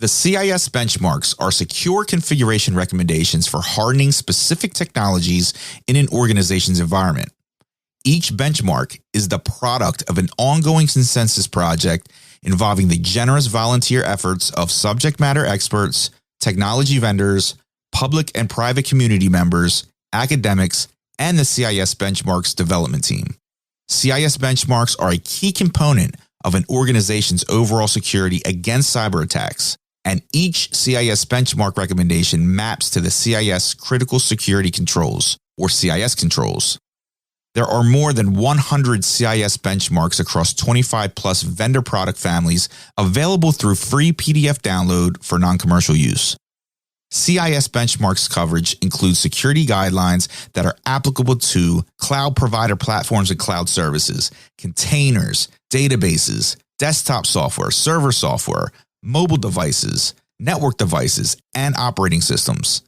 The CIS benchmarks are secure configuration recommendations for hardening specific technologies in an organization's environment. Each benchmark is the product of an ongoing consensus project involving the generous volunteer efforts of subject matter experts, technology vendors, public and private community members, academics, and the CIS benchmarks development team. CIS benchmarks are a key component of an organization's overall security against cyber attacks, and each CIS benchmark recommendation maps to the CIS critical security controls, or CIS controls. There are more than 100 CIS benchmarks across 25 plus vendor product families available through free PDF download for non-commercial use. CIS benchmarks coverage includes security guidelines that are applicable to cloud provider platforms and cloud services, containers, databases, desktop software, server software, mobile devices, network devices, and operating systems.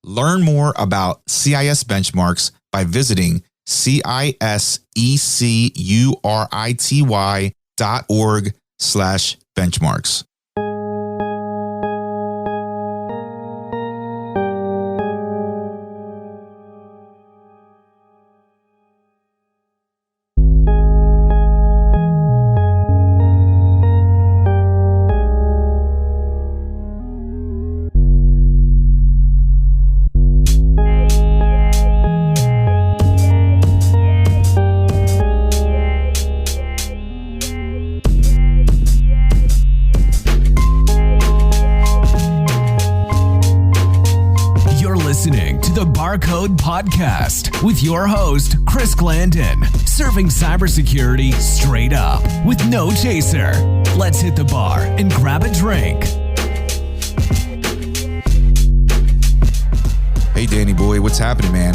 Learn more about CIS benchmarks by visiting CISECURITY.org/benchmarks. Barcode Podcast with your host, Chris Glandon, serving cybersecurity straight up with no chaser. Let's hit the bar and grab a drink. Hey, Danny boy, what's happening, man?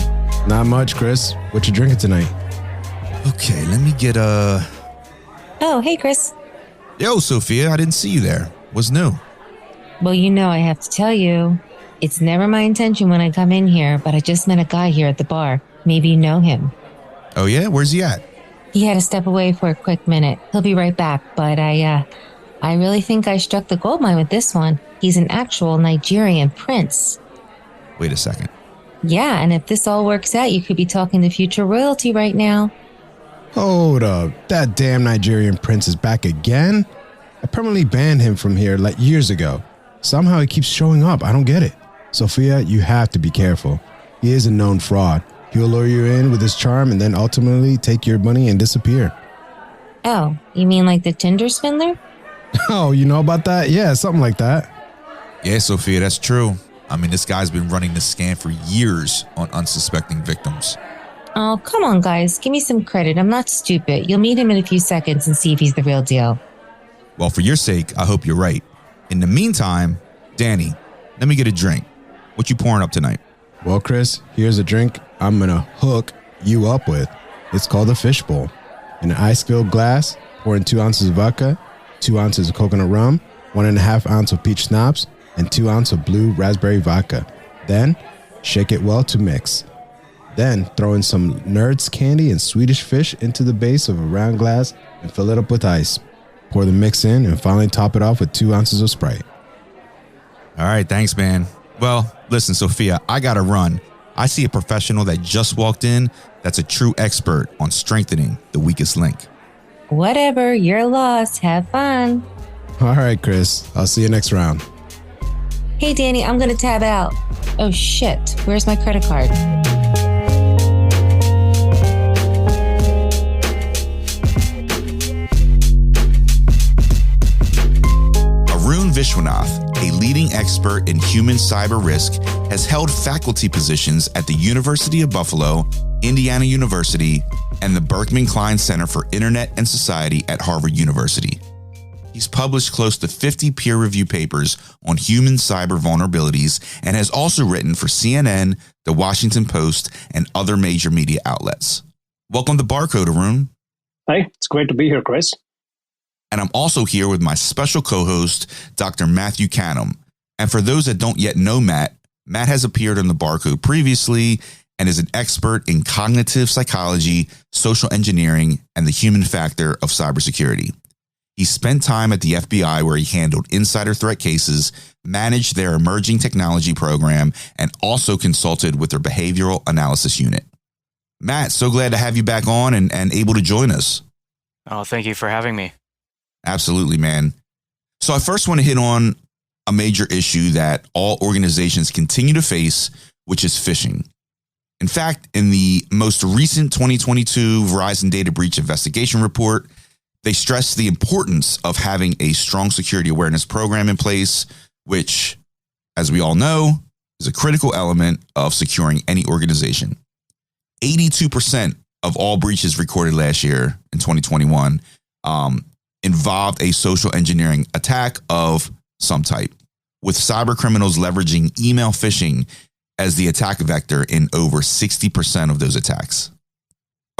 Not much, Chris. What you drinking tonight? Okay, let me get a... Oh, hey, Chris. Yo, Sophia, I didn't see you there. What's new? Well, you know, I have to tell you, it's never my intention when I come in here, but I just met a guy here at the bar. Maybe you know him. Oh, yeah? Where's he at? He had to step away for a quick minute. He'll be right back, but I really think I struck the gold mine with this one. He's an actual Nigerian prince. Wait a second. Yeah, and if this all works out, you could be talking to future royalty right now. Hold up. That damn Nigerian prince is back again? I permanently banned him from here like years ago. Somehow he keeps showing up. I don't get it. Sophia, you have to be careful. He is a known fraud. He will lure you in with his charm and then ultimately take your money and disappear. Oh, you mean like the Tinder swindler? Oh, you know about that? Yeah, something like that. Yeah, Sophia, that's true. I mean, this guy's been running this scam for years on unsuspecting victims. Oh, come on, guys. Give me some credit. I'm not stupid. You'll meet him in a few seconds and see if he's the real deal. Well, for your sake, I hope you're right. In the meantime, Danny, let me get a drink. What you pouring up tonight? Well, Chris, here's a drink I'm going to hook you up with. It's called a fishbowl. In an ice-filled glass, pour in 2 ounces of vodka, 2 ounces of coconut rum, 1.5 ounce of peach schnapps, and 2 ounces of blue raspberry vodka. Then, shake it well to mix. Then, throw in some Nerds candy and Swedish fish into the base of a round glass and fill it up with ice. Pour the mix in and finally top it off with 2 ounces of Sprite. All right, thanks, man. Well, listen, Sophia, I got to run. I see a professional that just walked in that's a true expert on strengthening the weakest link. Whatever, you're lost. Have fun. All right, Chris. I'll see you next round. Hey, Danny, I'm going to tab out. Oh, shit. Where's my credit card? Arun Vishwanath, a leading expert in human cyber risk, has held faculty positions at the University of Buffalo, Indiana University, and the Berkman Klein Center for Internet and Society at Harvard University. He's published close to 50 peer-reviewed papers on human cyber vulnerabilities and has also written for CNN, The Washington Post, and other major media outlets. Welcome to Barcode, Arun. Hi, it's great to be here, Chris. And I'm also here with my special co-host, Dr. Matthew Canham. And for those that don't yet know Matt has appeared on the Barcode previously and is an expert in cognitive psychology, social engineering, and the human factor of cybersecurity. He spent time at the FBI where he handled insider threat cases, managed their emerging technology program, and also consulted with their behavioral analysis unit. Matt, so glad to have you back on and able to join us. Oh, thank you for having me. Absolutely, man. So I first want to hit on a major issue that all organizations continue to face, which is phishing. In fact, in the most recent 2022 Verizon Data Breach Investigation Report, they stressed the importance of having a strong security awareness program in place, which, as we all know, is a critical element of securing any organization. 82% of all breaches recorded last year in 2021 involved a social engineering attack of some type, with cyber criminals leveraging email phishing as the attack vector in over 60% of those attacks.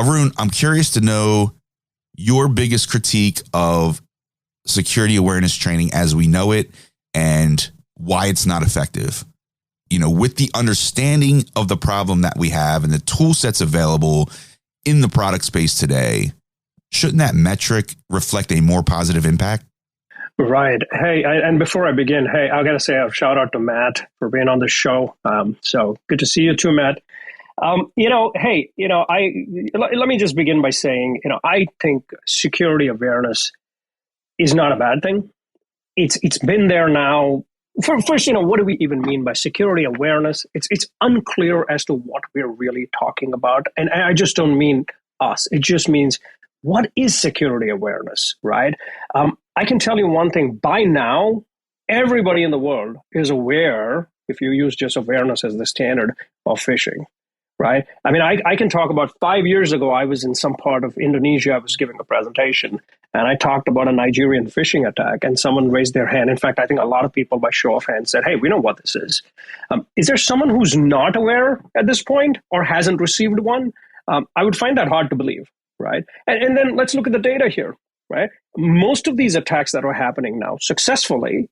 Arun, I'm curious to know your biggest critique of security awareness training as we know it and why it's not effective. You know, with the understanding of the problem that we have and the tool sets available in the product space today, shouldn't that metric reflect a more positive impact? Right. Hey, and before I begin, hey, I got to say a shout out to Matt for being on the show. So good to see you too, Matt. Let me just begin by saying, I think security awareness is not a bad thing. It's been there now. First, what do we even mean by security awareness? It's unclear as to what we're really talking about. And I just don't mean us. It just means, what is security awareness, right? I can tell you one thing. By now, everybody in the world is aware, if you use just awareness as the standard, of phishing, right? I mean, I can talk about 5 years ago, I was in some part of Indonesia. I was giving a presentation, and I talked about a Nigerian phishing attack, and someone raised their hand. In fact, I think a lot of people, by show of hands, said, hey, we know what this is. Is there someone who's not aware at this point or hasn't received one? I would find that hard to believe, right? And then let's look at the data here, right? Most of these attacks that are happening now successfully,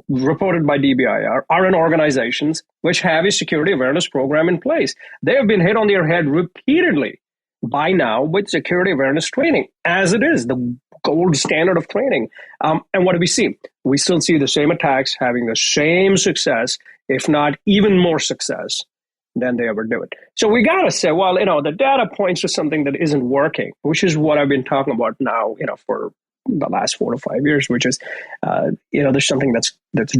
reported by DBIR, are in organizations which have a security awareness program in place. They have been hit on their head repeatedly by now with security awareness training, as it is the gold standard of training. And what do we see? We still see the same attacks having the same success, if not even more success than they ever do it. So we got to say, well, the data points to something that isn't working, which is what I've been talking about now, for the last 4 to 5 years, which is, there's something that's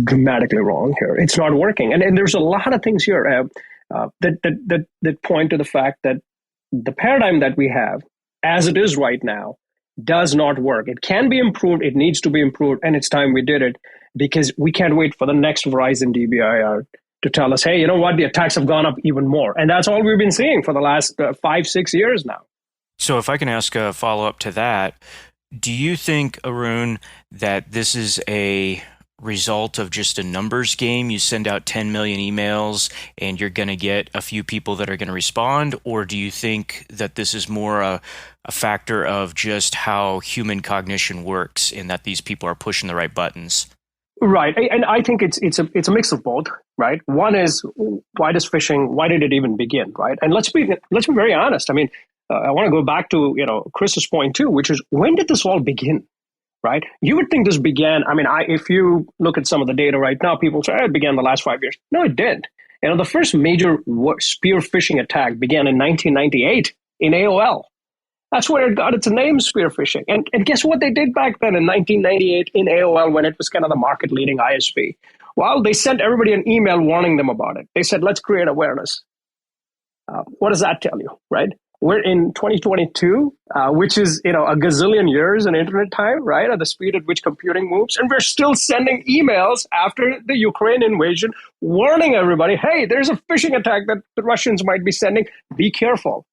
dramatically wrong here. It's not working. And there's a lot of things here that point to the fact that the paradigm that we have, as it is right now, does not work. It can be improved. It needs to be improved. And it's time we did it, because we can't wait for the next Verizon DBIR to tell us, hey, you know what? The attacks have gone up even more. And that's all we've been seeing for the last 5-6 years now. So if I can ask a follow-up to that, do you think, Arun, that this is a result of just a numbers game? You send out 10 million emails and you're going to get a few people that are going to respond? Or do you think that this is more a factor of just how human cognition works and that these people are pushing the right buttons? Right. And I think it's a mix of both, right? One is, why did it even begin, right? And let's be very honest. I mean, I want to go back to, Chris's point too, which is, when did this all begin, right? You would think this began, if you look at some of the data right now, people say, it began the last 5 years. No, it didn't. The first major spear phishing attack began in 1998 in AOL. That's where it got its name, spear phishing. And guess what they did back then in 1998 in AOL, when it was kind of the market-leading ISP? Well, they sent everybody an email warning them about it. They said, let's create awareness. What does that tell you, right? We're in 2022, which is, a gazillion years in internet time, right? At the speed at which computing moves. And we're still sending emails after the Ukraine invasion, warning everybody, hey, there's a phishing attack that the Russians might be sending. Be careful.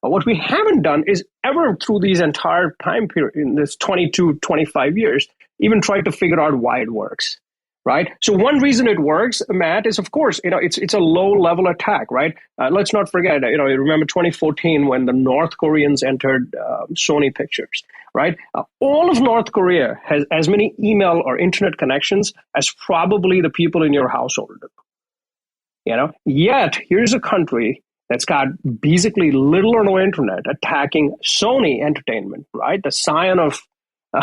What we haven't done is ever through these entire time period, in this 22, 25 years, even tried to figure out why it works, right? So one reason it works, Matt, is, of course, it's a low-level attack, right? Let's not forget, you remember 2014 when the North Koreans entered Sony Pictures, right? All of North Korea has as many email or internet connections as probably the people in your household do. Yet, here's a country that's got basically little or no internet attacking Sony Entertainment, right? The scion of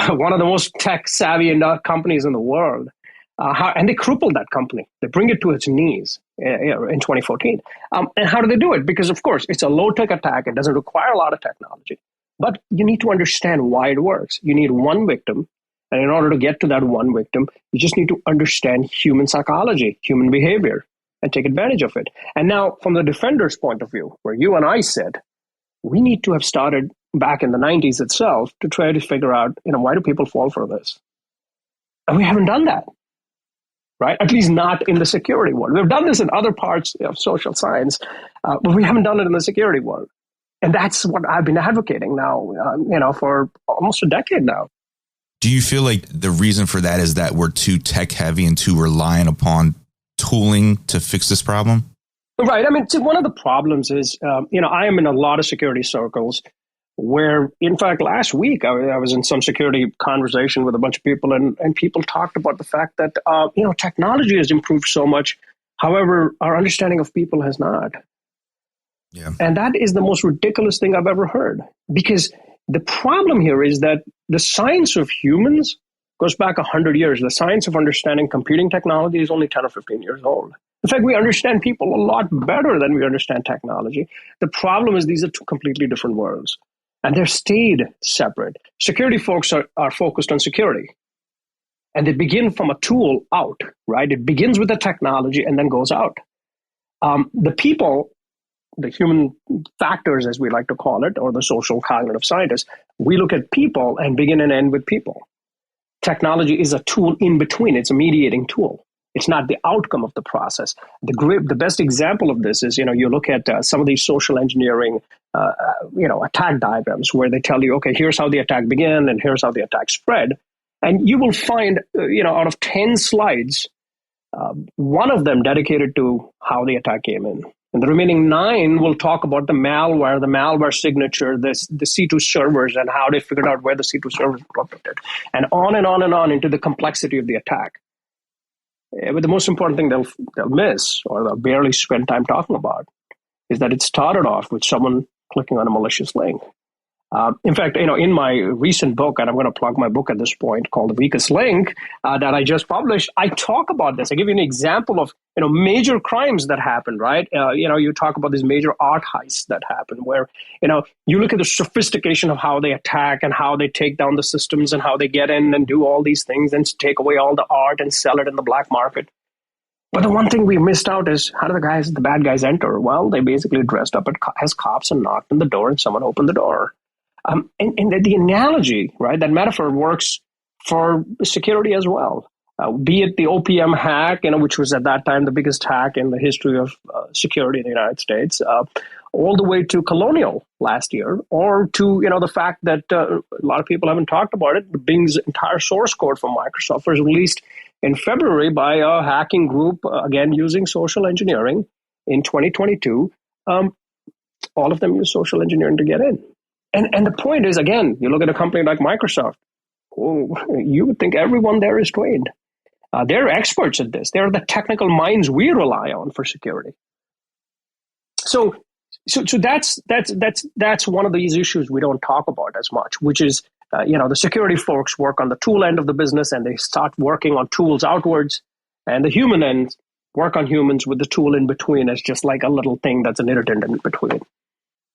one of the most tech-savvy companies in the world. And they crippled that company. They bring it to its knees in 2014. And how do they do it? Because, of course, it's a low-tech attack. It doesn't require a lot of technology. But you need to understand why it works. You need one victim. And in order to get to that one victim, you just need to understand human psychology, human behavior, and take advantage of it. And now, from the defender's point of view, where you and I sit, we need to have started back in the 90s itself to try to figure out, why do people fall for this? And we haven't done that, right? At least not in the security world. We've done this in other parts of social science, but we haven't done it in the security world. And that's what I've been advocating now, for almost a decade now. Do you feel like the reason for that is that we're too tech heavy and too reliant upon tooling to fix this problem? Right. I mean, one of the problems is, I am in a lot of security circles where, in fact, last week I was in some security conversation with a bunch of people, and people talked about the fact that, technology has improved so much. However, our understanding of people has not. Yeah. And that is the most ridiculous thing I've ever heard, because the problem here is that the science of humans goes back 100 years. The science of understanding computing technology is only 10 or 15 years old. In fact, we understand people a lot better than we understand technology. The problem is these are two completely different worlds, and they're stayed separate. Security folks are focused on security, and they begin from a tool out, right? It begins with the technology and then goes out. The people, the human factors, as we like to call it, or the social cognitive scientists, we look at people and begin and end with people. Technology is a tool in between. It's a mediating tool. It's not the outcome of the process. The best example of this is, you look at some of these social engineering, attack diagrams where they tell you, okay, here's how the attack began and here's how the attack spread. And you will find, out of 10 slides, one of them dedicated to how the attack came in. And the remaining 9 will talk about the malware signature, the C2 servers, and how they figured out where the C2 servers were located, and on and on and on into the complexity of the attack. But the most important thing they'll miss, or they'll barely spend time talking about, is that it started off with someone clicking on a malicious link. In fact, in my recent book, and I'm going to plug my book at this point, called The Weakest Link, that I just published, I talk about this. I give you an example of, major crimes that happened, right? You talk about these major art heists that happen where, you look at the sophistication of how they attack and how they take down the systems and how they get in and do all these things and take away all the art and sell it in the black market. But the one thing we missed out is, how do the bad guys enter? Well, they basically dressed up as cops and knocked on the door, and someone opened the door. And the analogy, right, that metaphor works for security as well. Be it the OPM hack, which was at that time the biggest hack in the history of security in the United States, all the way to Colonial last year, or to the fact that a lot of people haven't talked about it. Bing's entire source code for Microsoft was released in February by a hacking group, again using social engineering in 2022. All of them use social engineering to get in. And the point is, again, you look at a company like Microsoft, you would think everyone there is trained. They're experts at this. They're the technical minds we rely on for security. So that's one of these issues we don't talk about as much, which is, the security folks work on the tool end of the business and they start working on tools outwards, and the human end work on humans with the tool in between as just like a little thing that's an irritant in between.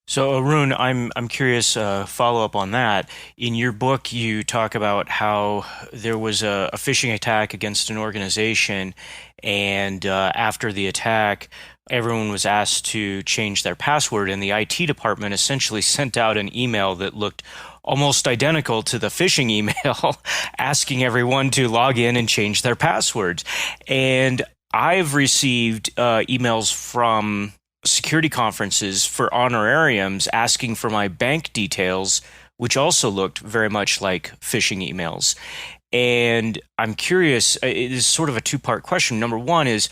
So Arun, I'm curious, follow up on that. In your book, you talk about how there was a phishing attack against an organization, and after the attack, everyone was asked to change their password, and the IT department essentially sent out an email that looked almost identical to the phishing email, asking everyone to log in and change their passwords. And I've received emails from security conferences for honorariums asking for my bank details, which also looked very much like phishing emails. And I'm curious, it is sort of a two-part question. Number one is,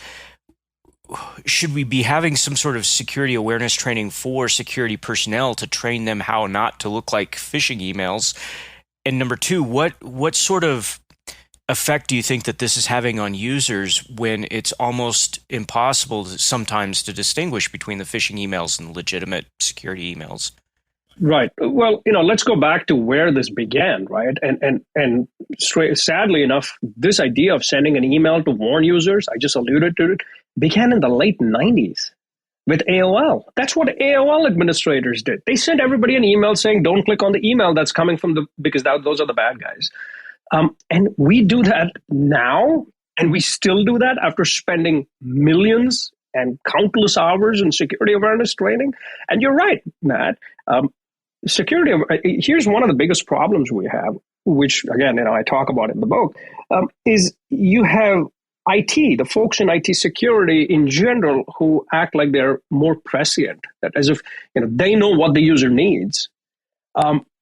should we be having some sort of security awareness training for security personnel to train them how not to look like phishing emails? And number two, what sort of effect do you think that this is having on users when it's almost impossible sometimes to distinguish between the phishing emails and legitimate security emails? Right. Well, let's go back to where this began, right? And sadly enough, this idea of sending an email to warn users, I just alluded to it, began in the late 90s with AOL. That's what AOL administrators did. They sent everybody an email saying, don't click on the email that's coming from because those are the bad guys. And we do that now, and we still do that after spending millions and countless hours in security awareness training. And you're right, Matt. Security, here's one of the biggest problems we have, which again, I talk about in the book, is you have IT, the folks in IT security in general, who act like they're more prescient, that as if they know what the user needs,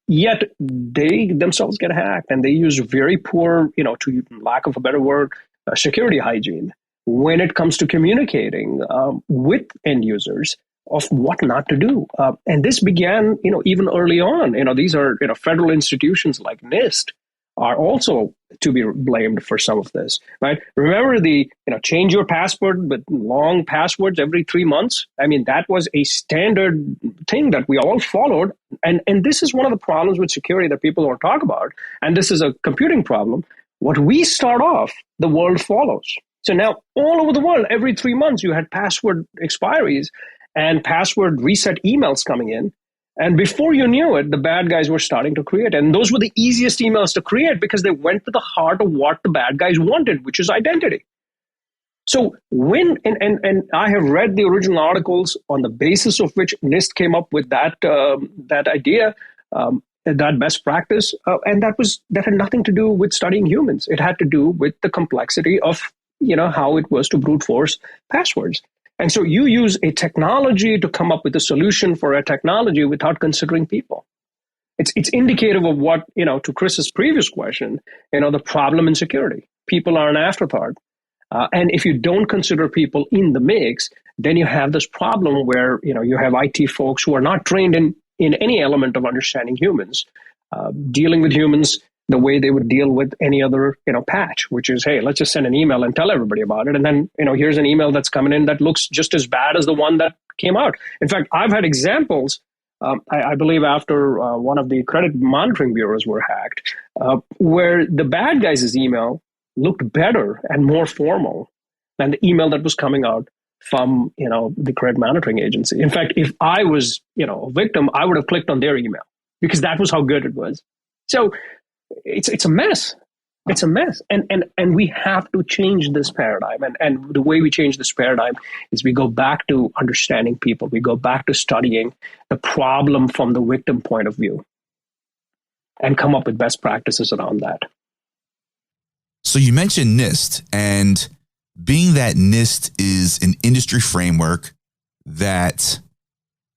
yet they themselves get hacked, and they use very poor, to lack of a better word, security hygiene when it comes to communicating with end users of what not to do. And this began, even early on. These are, federal institutions like NIST are also to be blamed for some of this, right? Remember the, change your password with long passwords every 3 months? I mean, that was a standard thing that we all followed. And this is one of the problems with security that people don't talk about. And this is a computing problem. What we start off, the world follows. So now all over the world, every 3 months, you had password expiries and password reset emails coming in. And before you knew it, the bad guys were starting to create. And those were the easiest emails to create because they went to the heart of what the bad guys wanted, which is identity. So when, and I have read the original articles on the basis of which NIST came up with that idea, that best practice, and that had nothing to do with studying humans. It had to do with the complexity of, how it was to brute force passwords. And so you use a technology to come up with a solution for a technology without considering people. It's indicative of what, to Chris's previous question, the problem in security. People are an afterthought. And if you don't consider people in the mix, then you have this problem where, you have IT folks who are not trained in any element of understanding humans, dealing with humans the way they would deal with any other, patch, which is, hey, let's just send an email and tell everybody about it. And then, here's an email that's coming in that looks just as bad as the one that came out. In fact, I've had examples, I believe after one of the credit monitoring bureaus were hacked, where the bad guys' email looked better and more formal than the email that was coming out from, the credit monitoring agency. In fact, if I was, a victim, I would have clicked on their email because that was how good it was. So it's a mess. It's a mess. And we have to change this paradigm. And the way we change this paradigm is we go back to understanding people. We go back to studying the problem from the victim point of view and come up with best practices around that. So you mentioned NIST, and being that NIST is an industry framework that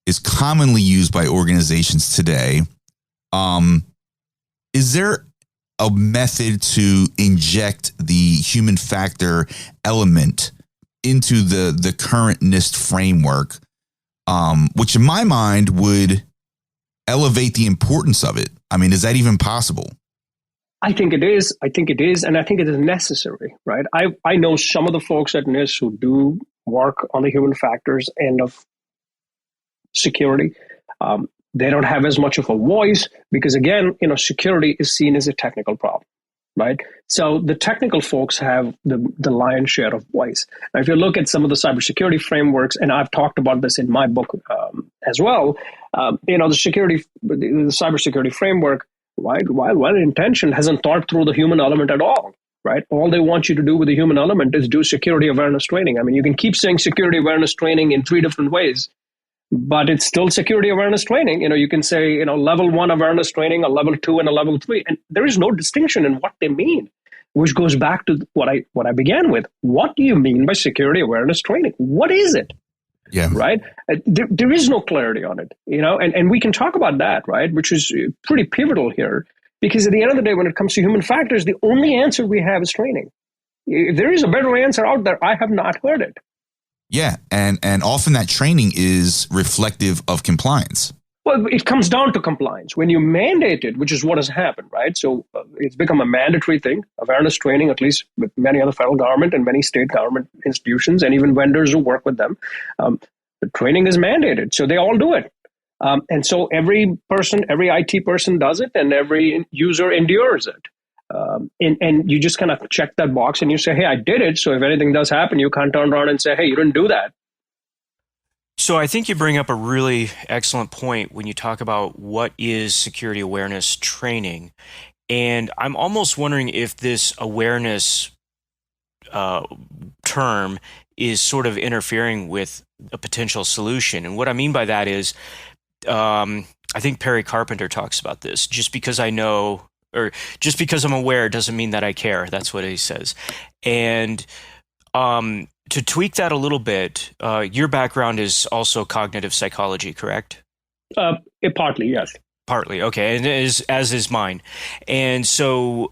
is commonly used by organizations today, is there a method to inject the human factor element into the current NIST framework, which in my mind would elevate the importance of it? I mean, is that even possible? I think it is. And I think it is necessary, right? I know some of the folks at NIST who do work on the human factors end of security. They don't have as much of a voice because, again, security is seen as a technical problem, right? So the technical folks have the lion's share of voice. Now, if you look at some of the cybersecurity frameworks, and I've talked about this in my book as well, the cybersecurity framework, right, while well-intentioned, hasn't thought through the human element at all, right? All they want you to do with the human element is do security awareness training. I mean, you can keep saying security awareness training in 3 different ways, but it's still security awareness training. You can say, level 1 awareness training, a level 2 and a level 3. And there is no distinction in what they mean, which goes back to what I began with. What do you mean by security awareness training? What is it? Yeah. Right. There is no clarity on it, and we can talk about that, right, which is pretty pivotal here, because at the end of the day, when it comes to human factors, the only answer we have is training. If there is a better answer out there, I have not heard it. Yeah. And often that training is reflective of compliance. Well, it comes down to compliance. When you mandate it, which is what has happened, right? So it's become a mandatory thing, awareness training, at least with many other federal government and many state government institutions and even vendors who work with them. The training is mandated, so they all do it. And so every IT person does it, and every user endures it. And you just kind of check that box and you say, hey, I did it. So if anything does happen, you can't turn around and say, hey, you didn't do that. So I think you bring up a really excellent point when you talk about what is security awareness training. And I'm almost wondering if this awareness term is sort of interfering with a potential solution. And what I mean by that is, I think Perry Carpenter talks about this. Just because I know, or just because I'm aware doesn't mean that I care. That's what he says. And to tweak that a little bit, your background is also cognitive psychology, correct? Partly, yes. Partly, okay, and as is mine. And so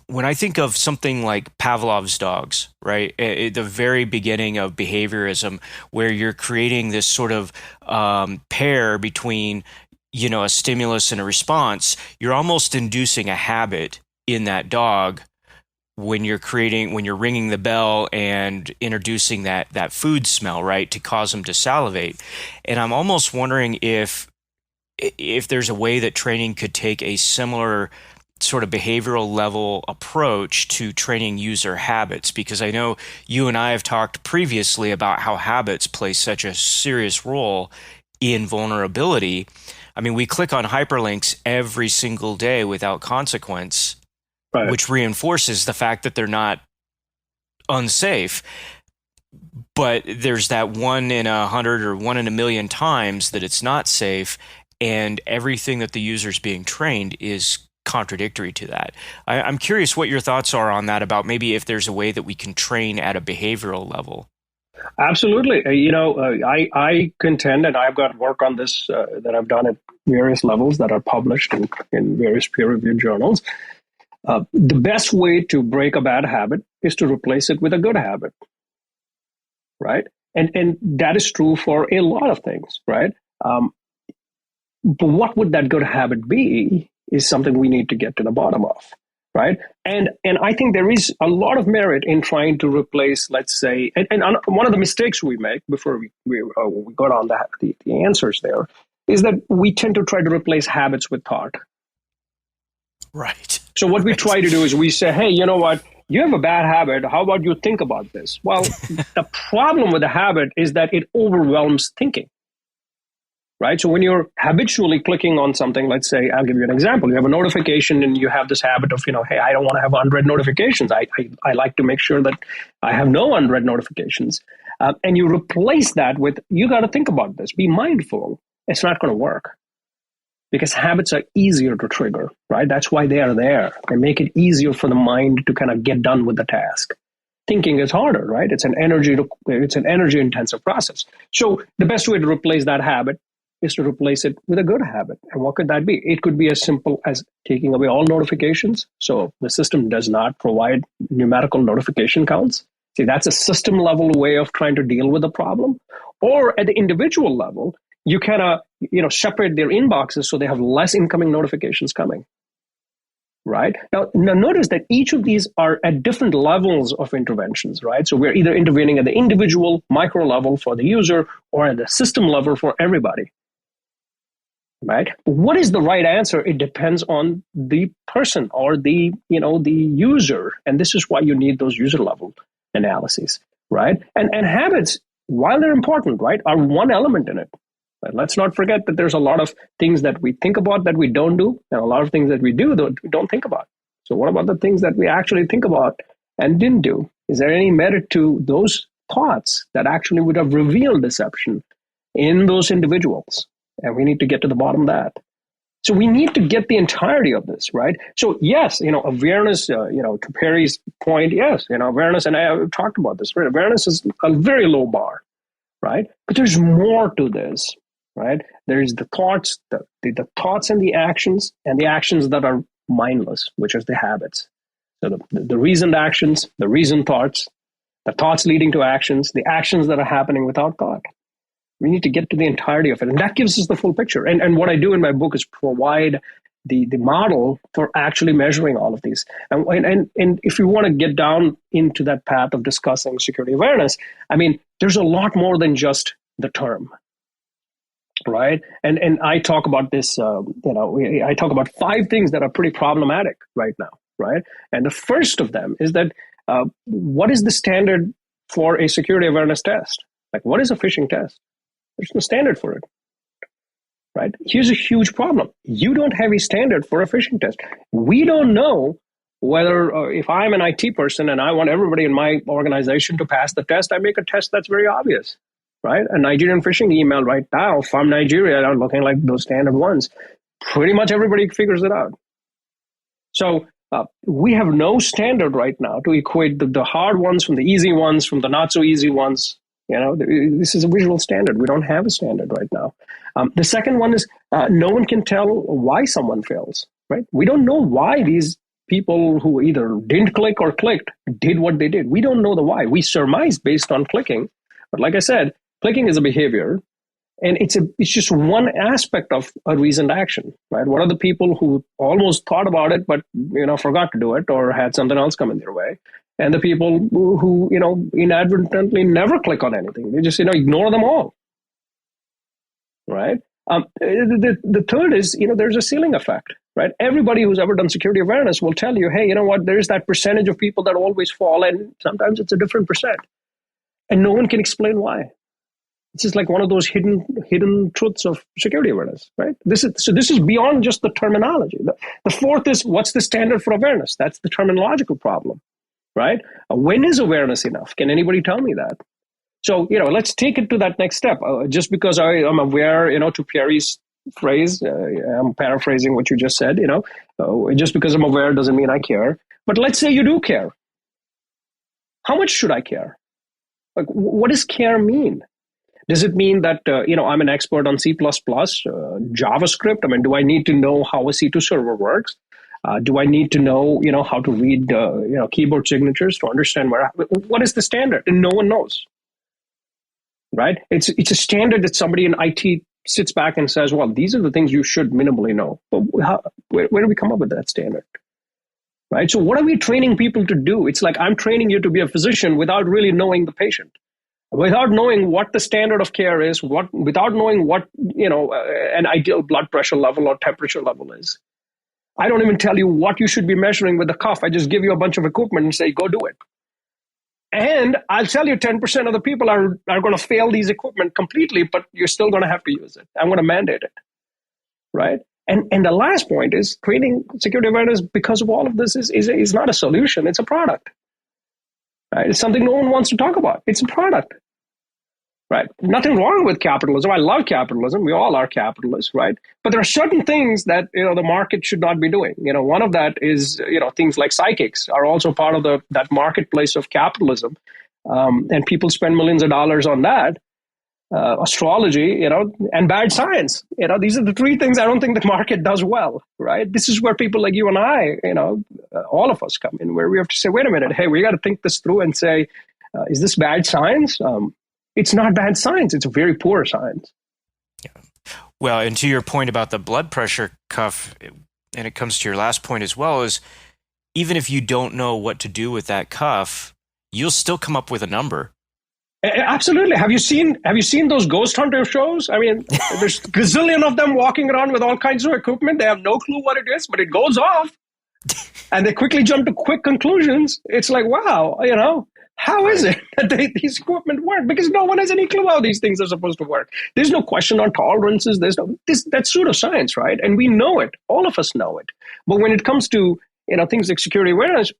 when I think of something like Pavlov's dogs, right, at the very beginning of behaviorism, where you're creating this sort of pair between, a stimulus and a response, you're almost inducing a habit in that dog when you're ringing the bell and introducing that food smell, right, to cause them to salivate. And I'm almost wondering if there's a way that training could take a similar sort of behavioral level approach to training user habits, because I know you and I have talked previously about how habits play such a serious role in vulnerability. I mean, we click on hyperlinks every single day without consequence, right, which reinforces the fact that they're not unsafe. But there's that 1 in 100 or 1 in a million times that it's not safe. And everything that the user is being trained is contradictory to that. I'm curious what your thoughts are on that, about maybe if there's a way that we can train at a behavioral level. Absolutely. I contend, and I've got work on this that I've done at various levels that are published in various peer-reviewed journals. The best way to break a bad habit is to replace it with a good habit, right? And that is true for a lot of things, right? But what would that good habit be is something we need to get to the bottom of, right? And I think there is a lot of merit in trying to replace, let's say, and one of the mistakes we make before we got on the answers there is that we tend to try to replace habits with thought. Right. So what we try to do is we say, hey, you know what? You have a bad habit. How about you think about this? Well, the problem with the habit is that it overwhelms thinking. Right. So when you're habitually clicking on something, let's say, I'll give you an example. You have a notification and you have this habit of, hey, I don't want to have unread notifications. I like to make sure that I have no unread notifications. And you replace that with, you got to think about this. Be mindful. It's not going to work because habits are easier to trigger. Right. That's why they are there. They make it easier for the mind to kind of get done with the task. Thinking is harder. Right. It's an energy intensive process. So the best way to replace that habit is to replace it with a good habit. And what could that be? It could be as simple as taking away all notifications. So the system does not provide numerical notification counts. See, that's a system level way of trying to deal with the problem. Or at the individual level, you kind of, separate their inboxes so they have less incoming notifications coming. Right? Now notice that each of these are at different levels of interventions, right? So we're either intervening at the individual micro level for the user or at the system level for everybody. Right? What is the right answer? It depends on the person or the user. And this is why you need those user level analyses, right? And habits, while they're important, right, are one element in it. But let's not forget that there's a lot of things that we think about that we don't do, and a lot of things that we do that we don't think about. So what about the things that we actually think about and didn't do? Is there any merit to those thoughts that actually would have revealed deception in those individuals? And we need to get to the bottom of that. So we need to get the entirety of this, right? So yes, awareness, to Perry's point, yes, awareness, and I have talked about this, right? Awareness is a very low bar, right? But there's more to this, right? There's the thoughts, the thoughts and the actions that are mindless, which is the habits. So the reasoned actions, the reasoned thoughts, the thoughts leading to actions, the actions that are happening without thought. We need to get to the entirety of it. And that gives us the full picture. And what I do in my book is provide the model for actually measuring all of these. And if you want to get down into that path of discussing security awareness, I mean, there's a lot more than just the term. right? And I talk about this, I talk about 5 things that are pretty problematic right now, right? And the first of them is that what is the standard for a security awareness test? Like, what is a phishing test? There's no standard for it, right? Here's a huge problem. You don't have a standard for a phishing test. We don't know whether if I'm an IT person and I want everybody in my organization to pass the test, I make a test that's very obvious, right? A Nigerian phishing email right now from Nigeria are looking like those standard ones. Pretty much everybody figures it out. So we have no standard right now to equate the hard ones from the easy ones, from the not so easy ones. This is a visual standard. We don't have a standard right now. The second one is no one can tell why someone fails, right? We don't know why these people who either didn't click or clicked did what they did. We don't know the why. We surmise based on clicking. But like I said, clicking is a behavior. And it's just one aspect of a reasoned action, right? What are the people who almost thought about it, but, forgot to do it or had something else come in their way? And the people who inadvertently never click on anything. They just, ignore them all, right? The third is, there's a ceiling effect, right? Everybody who's ever done security awareness will tell you, hey, you know what? There's that percentage of people that always fall, and sometimes it's a different percent. And no one can explain why. This is like one of those hidden truths of security awareness, right? This is beyond just the terminology. The fourth is, what's the standard for awareness? That's the terminological problem, right? When is awareness enough? Can anybody tell me that? So, let's take it to that next step. Just because I am aware, to Pierre's phrase, I'm paraphrasing what you just said, just because I'm aware doesn't mean I care. But let's say you do care. How much should I care? Like, what does care mean? Does it mean that, I'm an expert on C++, JavaScript? I mean, do I need to know how a C2 server works? Do I need to know, how to read, keyboard signatures to understand what is the standard? And no one knows, right? It's a standard that somebody in IT sits back and says, well, these are the things you should minimally know. But where do we come up with that standard? Right? So what are we training people to do? It's like I'm training you to be a physician without really knowing the patient. Without knowing what the standard of care is, without knowing what an ideal blood pressure level or temperature level is. I don't even tell you what you should be measuring with the cuff. I just give you a bunch of equipment and say, go do it. And I'll tell you 10% of the people are going to fail these equipment completely, but you're still going to have to use it. I'm going to mandate it, right? And the last point is creating security awareness because of all of this is not a solution. It's a product. Right? It's something no one wants to talk about. It's a product. Right? Nothing wrong with capitalism. I love capitalism. We all are capitalists, right? But there are certain things that the market should not be doing. One of that is things like psychics are also part of that marketplace of capitalism, and people spend millions of dollars on that. Astrology, and bad science. These are the 3 things I don't think the market does well, right? This is where people like you and I, all of us come in, where we have to say, wait a minute, hey, we got to think this through and say, is this bad science? It's not bad science. It's very poor science. Yeah. Well, and to your point about the blood pressure cuff, and it comes to your last point as well, is even if you don't know what to do with that cuff, you'll still come up with a number. Absolutely. Have you seen those ghost hunter shows? I mean, there's a gazillion of them walking around with all kinds of equipment. They have no clue what it is, but it goes off. And they quickly jump to quick conclusions. It's like, wow, how is it that these equipment work? Because no one has any clue how these things are supposed to work. There's no question on tolerances. That's pseudoscience, right? And we know it. All of us know it. But when it comes to things like security awareness,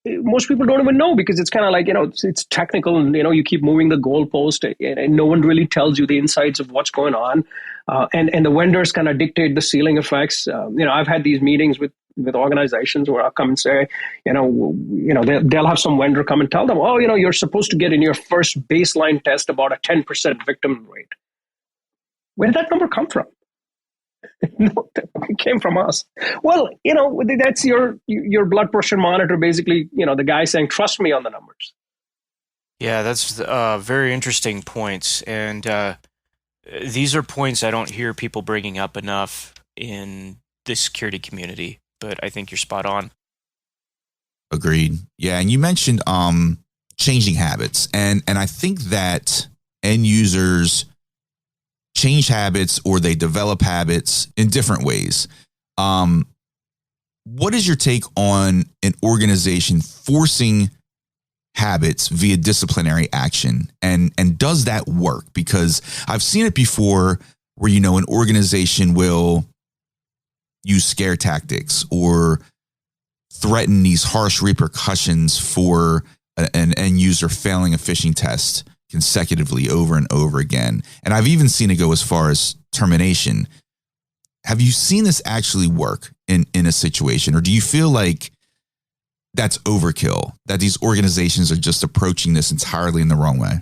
most people don't even know, because it's kind of like, it's technical, and, you keep moving the goalpost, and no one really tells you the insights of what's going on. And the vendors kind of dictate the ceiling effects. I've had these meetings with organizations where I'll come and say, they'll have some vendor come and tell them, oh, you're supposed to get in your first baseline test about a 10% victim rate. Where did that number come from? It came from us. Well, that's your blood pressure monitor, basically, the guy saying, trust me on the numbers. Yeah, that's very interesting points. And these are points I don't hear people bringing up enough in the security community, but I think you're spot on. Agreed. Yeah, and you mentioned changing habits. And I think that end users change habits or they develop habits in different ways. What is your take on an organization forcing habits via disciplinary action? And does that work? Because I've seen it before where, an organization will use scare tactics or threaten these harsh repercussions for an end user failing a phishing test consecutively over and over again. And I've even seen it go as far as termination. Have you seen this actually work in a situation, or do you feel like that's overkill, that these organizations are just approaching this entirely in the wrong way?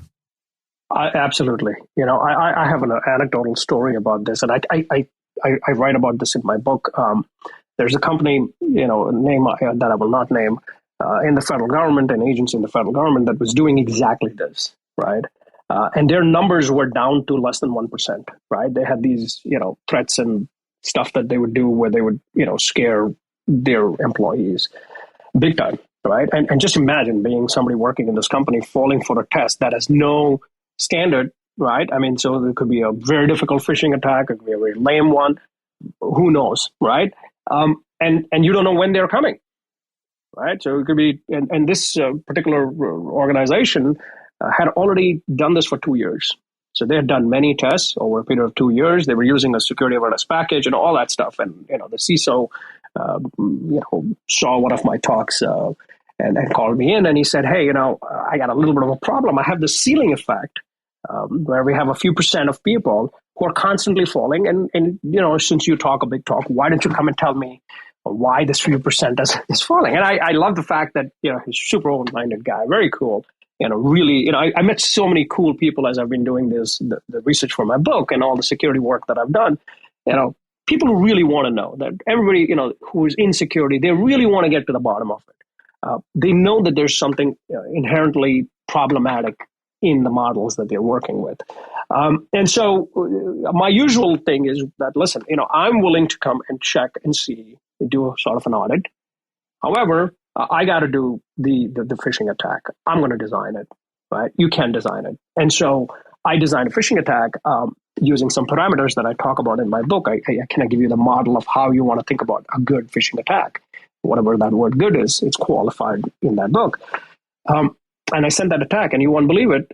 Absolutely. I have an anecdotal story about this, and I write about this in my book. There's a company, name that I will not name, in the federal government, and agents in the federal government that was doing exactly this, right? And their numbers were down to less than 1%, right? They had these, threats and stuff that they would do where they would, scare their employees big time, right? And just imagine being somebody working in this company falling for a test that has no standard, right? I mean, so there could be a very difficult phishing attack, it could be a very lame one, who knows, right? And you don't know when they're coming, right? So it could be, and this particular organization had already done this for 2 years. So they had done many tests over a period of 2 years. They were using a security awareness package and all that stuff. And, the CISO, saw one of my talks and called me in, and he said, hey, I got a little bit of a problem. I have this ceiling effect where we have a few percent of people who are constantly falling. And since you talk a big talk, why don't you come and tell me why this few percent is falling? And I love the fact that, he's a super open-minded guy, very cool. Really, I met so many cool people as I've been doing the research for my book and all the security work that I've done. People who really want to know that everybody, who is in security, they really want to get to the bottom of it. They know that there's something inherently problematic in the models that they're working with. And so my usual thing is that, listen, I'm willing to come and check and see, do a sort of an audit. However, I got to do the phishing attack. I'm going to design it, right? You can design it. And so I designed a phishing attack using some parameters that I talk about in my book. I kind of give you the model of how you want to think about a good phishing attack. Whatever that word good is, it's qualified in that book. And I sent that attack, and you won't believe it.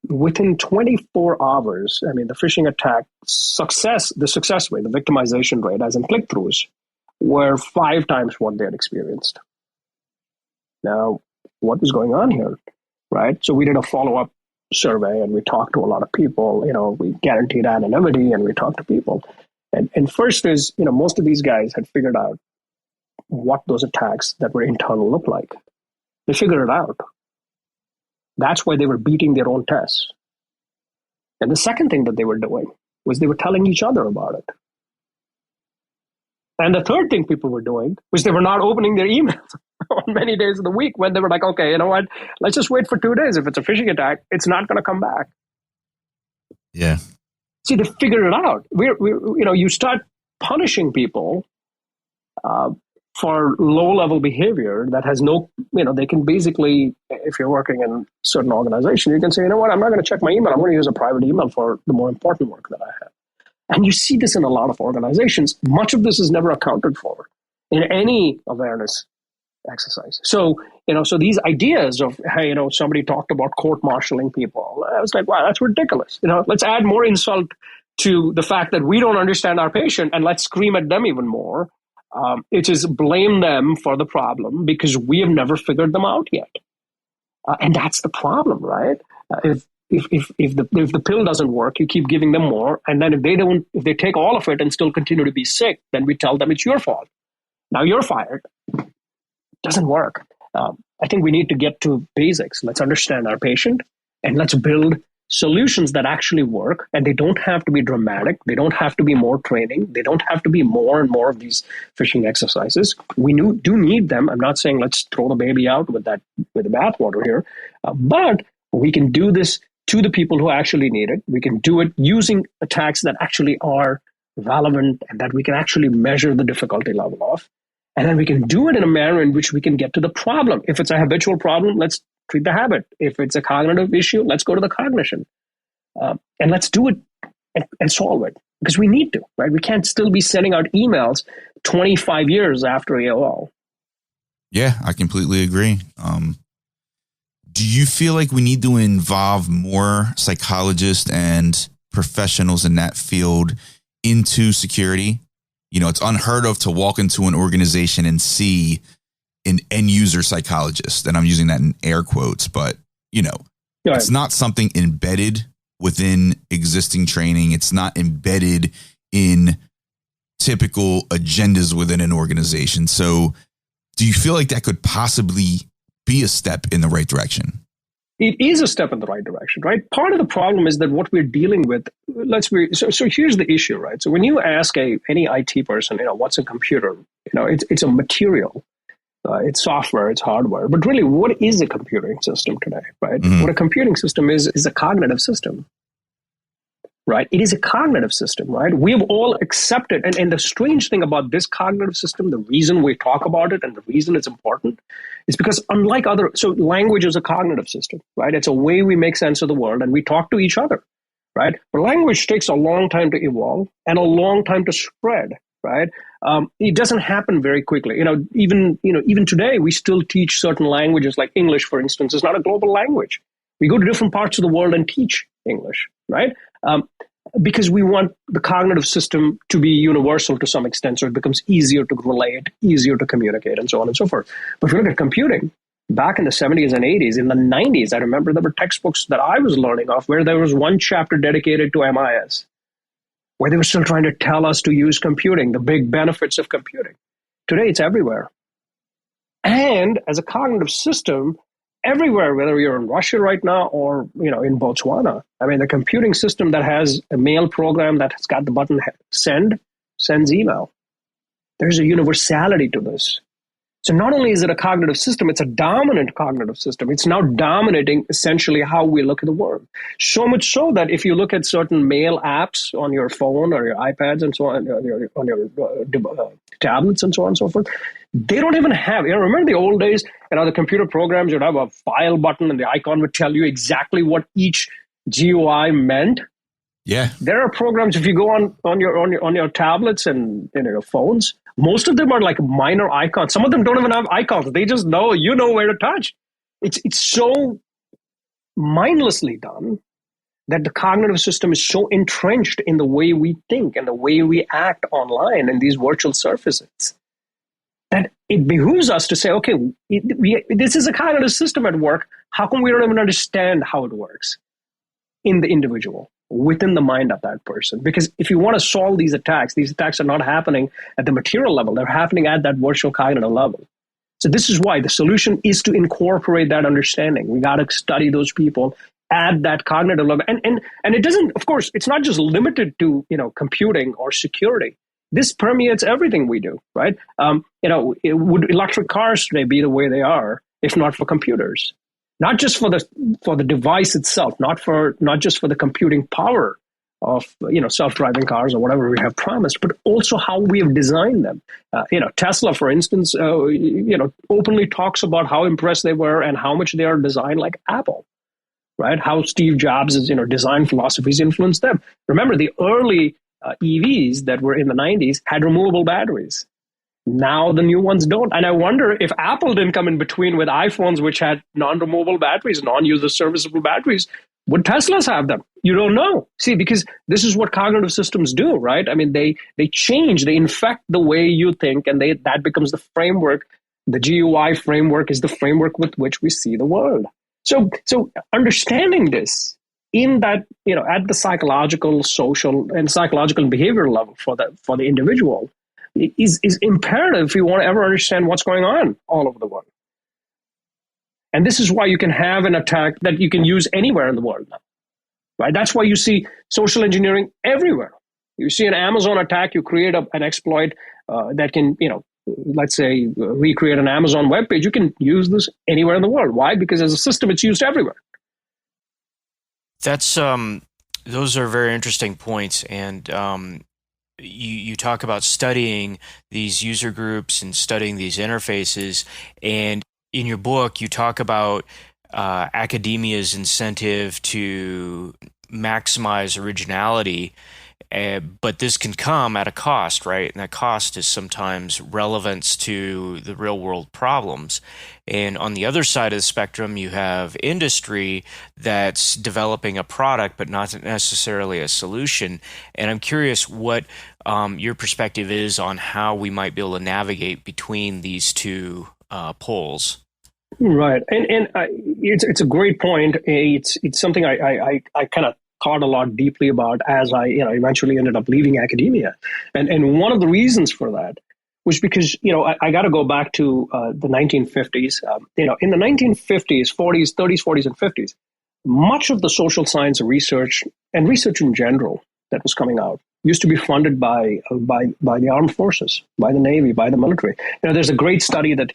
Within 24 hours, the phishing attack the success rate, the victimization rate, as in click-throughs, were 5 times what they had experienced. Now, what was going on here, right? So we did a follow-up survey, and we talked to a lot of people. We guaranteed anonymity, and we talked to people. And first is, most of these guys had figured out what those attacks that were internal look like. They figured it out. That's why they were beating their own tests. And the second thing that they were doing was they were telling each other about it. And the third thing people were doing was they were not opening their emails on many days of the week when they were like, okay, you know what? Let's just wait for 2 days. If it's a phishing attack, it's not going to come back. Yeah. See, they figured it out. You start punishing people for low-level behavior that has no, they can basically, if you're working in a certain organization, you can say, you know what? I'm not going to check my email. I'm going to use a private email for the more important work that I have. And you see this in a lot of organizations. Much of this is never accounted for in any awareness exercise. So these ideas of, hey, somebody talked about court-martialing people. I was like, wow, that's ridiculous. Let's add more insult to the fact that we don't understand our patient, and let's scream at them even more. It is blame them for the problem because we have never figured them out yet. And that's the problem, right? If the pill doesn't work, you keep giving them more. And then if they take all of it and still continue to be sick, then we tell them it's your fault. Now you're fired. Doesn't work. I think we need to get to basics. Let's understand our patient, and let's build solutions that actually work. And they don't have to be dramatic. They don't have to be more training. They don't have to be more and more of these phishing exercises. We do need them. I'm not saying let's throw the baby out with the bathwater here, but we can do this to the people who actually need it. We can do it using attacks that actually are relevant and that we can actually measure the difficulty level of. And then we can do it in a manner in which we can get to the problem. If it's a habitual problem, let's treat the habit. If it's a cognitive issue, let's go to the cognition. And let's do it and solve it, because we need to, right? We can't still be sending out emails 25 years after AOL. Yeah, I completely agree. Do you feel like we need to involve more psychologists and professionals in that field into security? You know, it's unheard of to walk into an organization and see an end user psychologist. And I'm using that in air quotes, but, you know, it's not something embedded within existing training. It's not embedded in typical agendas within an organization. So do you feel like that could possibly be a step in the right direction? It is a step in the right direction, right? Part of the problem is that what we're dealing with, so here's the issue, right? So when you ask any IT person, what's a computer? It's a material. It's software, it's hardware. But really, what is a computing system today, right? Mm-hmm. What a computing system is a cognitive system, right? It is a cognitive system, right? We've all accepted. And the strange thing about this cognitive system, the reason we talk about it and the reason it's important is because unlike so language is a cognitive system, right? It's a way we make sense of the world and we talk to each other, right? But language takes a long time to evolve and a long time to spread, right? It doesn't happen very quickly. Even today, we still teach certain languages, like English, for instance, is not a global language. We go to different parts of the world and teach English, right? Because we want the cognitive system to be universal to some extent, so it becomes easier to relate, easier to communicate, and so on and so forth. But if you look at computing, back in the 70s and 80s, in the 90s, I remember there were textbooks that I was learning off where there was one chapter dedicated to MIS, where they were still trying to tell us to use computing, the big benefits of computing. Today, it's everywhere. And as a cognitive system, everywhere, whether you're in Russia right now or in Botswana, I mean, the computing system that has a mail program that has got the button sends email. There's a universality to this. So not only is it a cognitive system, it's a dominant cognitive system. It's now dominating essentially how we look at the world. So much so that if you look at certain mail apps on your phone or your iPads and so on, on your tablets and so on and so forth, they don't even have, remember the old days, the computer programs, you'd have a file button and the icon would tell you exactly what each GUI meant. Yeah. There are programs, if you go on your tablets and your phones, most of them are like minor icons. Some of them don't even have icons. They just know, where to touch. It's so mindlessly done that the cognitive system is so entrenched in the way we think and the way we act online in these virtual surfaces that it behooves us to say, okay, this is a cognitive system at work. How come we don't even understand how it works in the individual, within the mind of that person? Because if you want to solve these attacks are not happening at the material level. They're happening at that virtual cognitive level. So this is why the solution is to incorporate that understanding. We got to study those people at that cognitive level. And it doesn't, of course, it's not just limited to, computing or security. This permeates everything we do, right? Would electric cars today be the way they are if not for computers? Not just for the device itself, not just for the computing power of self-driving cars or whatever we have promised, but also how we have designed them. Tesla, for instance, openly talks about how impressed they were and how much they are designed like Apple, right? How Steve Jobs' design philosophies influenced them. Remember, the early EVs that were in the 90s had removable batteries. Now the new ones don't. And I wonder if Apple didn't come in between with iPhones, which had non-removable batteries, non-user serviceable batteries, would Teslas have them? You don't know. See, because this is what cognitive systems do, right? I mean, they change, they infect the way you think, and that becomes the framework. The GUI framework is the framework with which we see the world. So understanding this in that, at the psychological, social, and psychological and behavioral level for the individual is imperative if you want to ever understand what's going on all over the world. And this is why you can have an attack that you can use anywhere in the world now, right? That's why you see social engineering everywhere. You see an Amazon attack, you create an exploit that can, let's say, recreate an Amazon webpage. You can use this anywhere in the world. Why? Because as a system, it's used everywhere. That's those are very interesting points, and you talk about studying these user groups and studying these interfaces, and in your book you talk about academia's incentive to maximize originality. But this can come at a cost, right? And that cost is sometimes relevance to the real world problems. And on the other side of the spectrum, you have industry that's developing a product, but not necessarily a solution. And I'm curious what your perspective is on how we might be able to navigate between these two poles. Right, and it's a great point. It's something I kind of thought a lot deeply about as I eventually ended up leaving academia, and one of the reasons for that was because I got to go back to the 1950s. In the 1950s, 40s, 30s, 40s, and 50s, much of the social science research and research in general that was coming out used to be funded by the armed forces, by the Navy, by the military. There's a great study that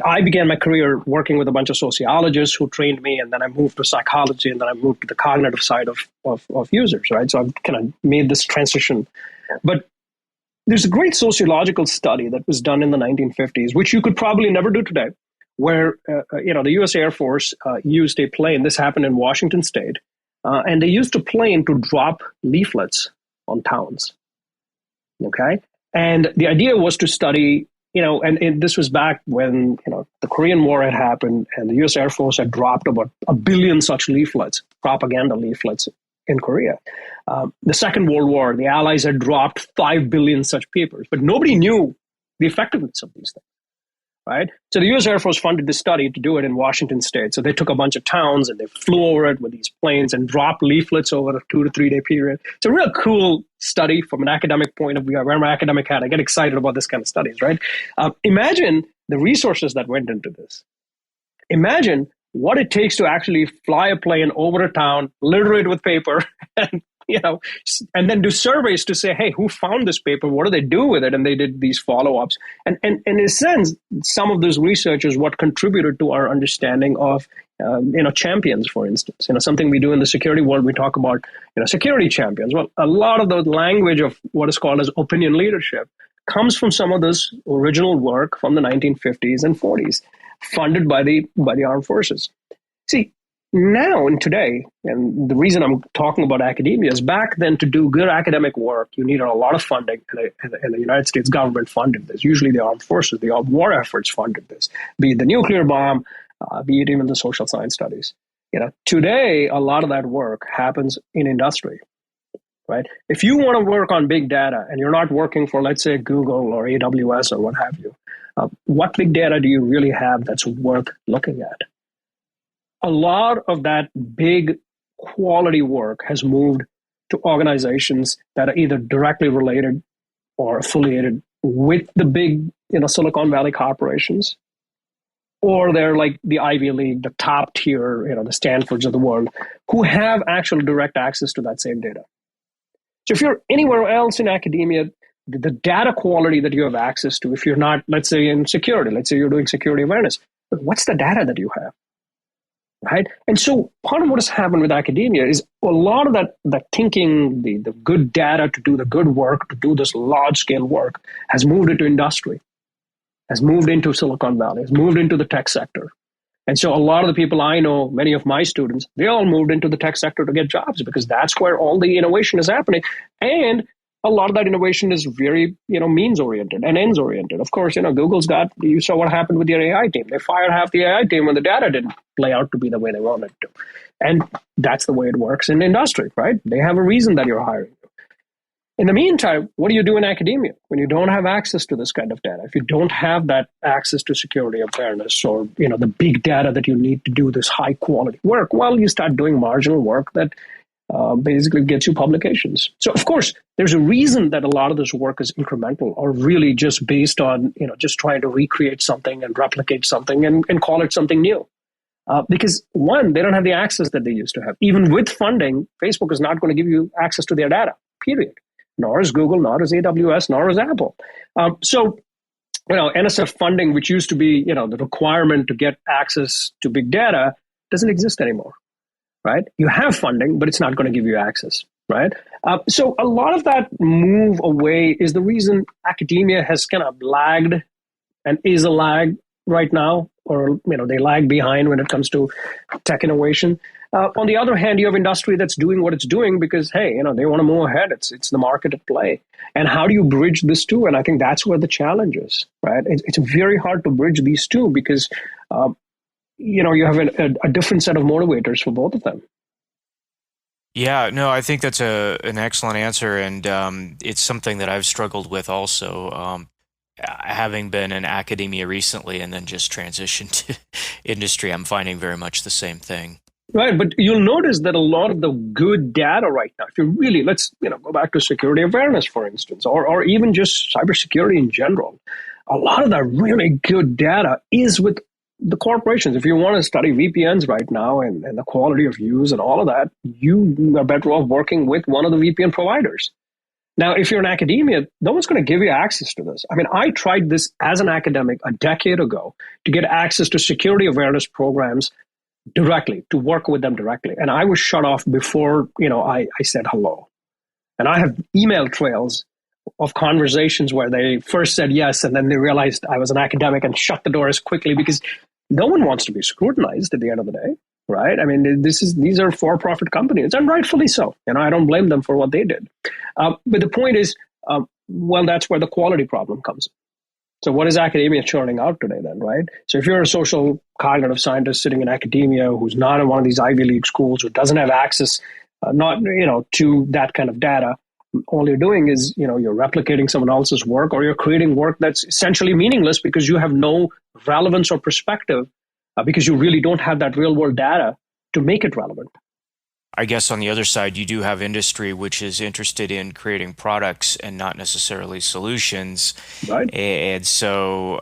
I began my career working with a bunch of sociologists who trained me, and then I moved to psychology, and then I moved to the cognitive side of users, right? So I've kind of made this transition. But there's a great sociological study that was done in the 1950s, which you could probably never do today, where the U.S. Air Force used a plane. This happened in Washington State, and they used a plane to drop leaflets on towns. Okay, and the idea was to study. And this was back when, the Korean War had happened and the U.S. Air Force had dropped about 1 billion such leaflets, propaganda leaflets in Korea. The Second World War, the Allies had dropped 5 billion such papers, but nobody knew the effectiveness of these things, right? So the U.S. Air Force funded this study to do it in Washington State. So they took a bunch of towns and they flew over it with these planes and dropped leaflets over a 2 to 3 day period. It's a real cool study from an academic point of view. I wear my academic hat. I get excited about this kind of studies, right? Imagine the resources that went into this. Imagine what it takes to actually fly a plane over a town, litter it with paper, and then do surveys to say, hey, who found this paper? What do they do with it? And they did these follow-ups. And in a sense, some of those research is what contributed to our understanding of, champions, for instance. Something we do in the security world, we talk about, security champions. Well, a lot of the language of what is called as opinion leadership comes from some of this original work from the 1950s and 40s, funded by the armed forces. See, now and today, and the reason I'm talking about academia is back then to do good academic work, you needed a lot of funding, and the United States government funded this. Usually the armed forces, the war efforts funded this, be it the nuclear bomb, be it even the social science studies. Today, a lot of that work happens in industry, right? If you want to work on big data and you're not working for, let's say, Google or AWS or what have you, what big data do you really have that's worth looking at? A lot of that big quality work has moved to organizations that are either directly related or affiliated with the big, Silicon Valley corporations, or they're like the Ivy League, the top tier, the Stanfords of the world, who have actual direct access to that same data. So if you're anywhere else in academia, the data quality that you have access to, if you're not, let's say in security, let's say you're doing security awareness, what's the data that you have? Right? And so part of what has happened with academia is a lot of that thinking, the good data to do the good work, to do this large scale work, has moved into industry, has moved into Silicon Valley, has moved into the tech sector. And so a lot of the people I know, many of my students, they all moved into the tech sector to get jobs because that's where all the innovation is happening. And a lot of that innovation is very, means oriented and ends oriented. Of course, you saw what happened with their AI team. They fired half the AI team when the data didn't play out to be the way they wanted to. And that's the way it works in industry, right? They have a reason that you're hiring. In the meantime, what do you do in academia when you don't have access to this kind of data? If you don't have that access to security awareness or, the big data that you need to do this high quality work, well, you start doing marginal work that basically gets you publications. So, of course, there's a reason that a lot of this work is incremental or really just based on, just trying to recreate something and replicate something and call it something new. Because one, they don't have the access that they used to have. Even with funding, Facebook is not going to give you access to their data, period. Nor is Google, nor is AWS, nor is Apple. So NSF funding, which used to be, the requirement to get access to big data, doesn't exist anymore. Right? You have funding, but it's not going to give you access, right? So a lot of that move away is the reason academia has kind of lagged and is a lag right now, or they lag behind when it comes to tech innovation. On the other hand, you have industry that's doing what it's doing because, hey, they want to move ahead. It's the market at play. And how do you bridge this two? And I think that's where the challenge is, right? It's very hard to bridge these two because, you have a different set of motivators for both of them. Yeah, no, I think that's an excellent answer, and it's something that I've struggled with also. Having been in academia recently and then just transitioned to industry, I'm finding very much the same thing. Right, but you'll notice that a lot of the good data right now, if you really, let's go back to security awareness, for instance, or even just cybersecurity in general, a lot of that really good data is with the corporations. If you want to study VPNs right now and the quality of use and all of that, you are better off working with one of the VPN providers. Now, if you're in academia, no one's going to give you access to this. I mean, I tried this as an academic a decade ago to get access to security awareness programs directly, to work with them directly. And I was shut off before, I said hello. And I have email trails of conversations where they first said yes, and then they realized I was an academic and shut the doors quickly because no one wants to be scrutinized at the end of the day, right? I mean, these are for-profit companies, and rightfully so. I don't blame them for what they did. But the point is, that's where the quality problem comes in. So what is academia churning out today then, right? So if you're a social cognitive scientist sitting in academia who's not in one of these Ivy League schools, who doesn't have access, to that kind of data, all you're doing is, you're replicating someone else's work, or you're creating work that's essentially meaningless because you have no relevance or perspective because you really don't have that real world data to make it relevant. I guess on the other side, you do have industry which is interested in creating products and not necessarily solutions. Right. And so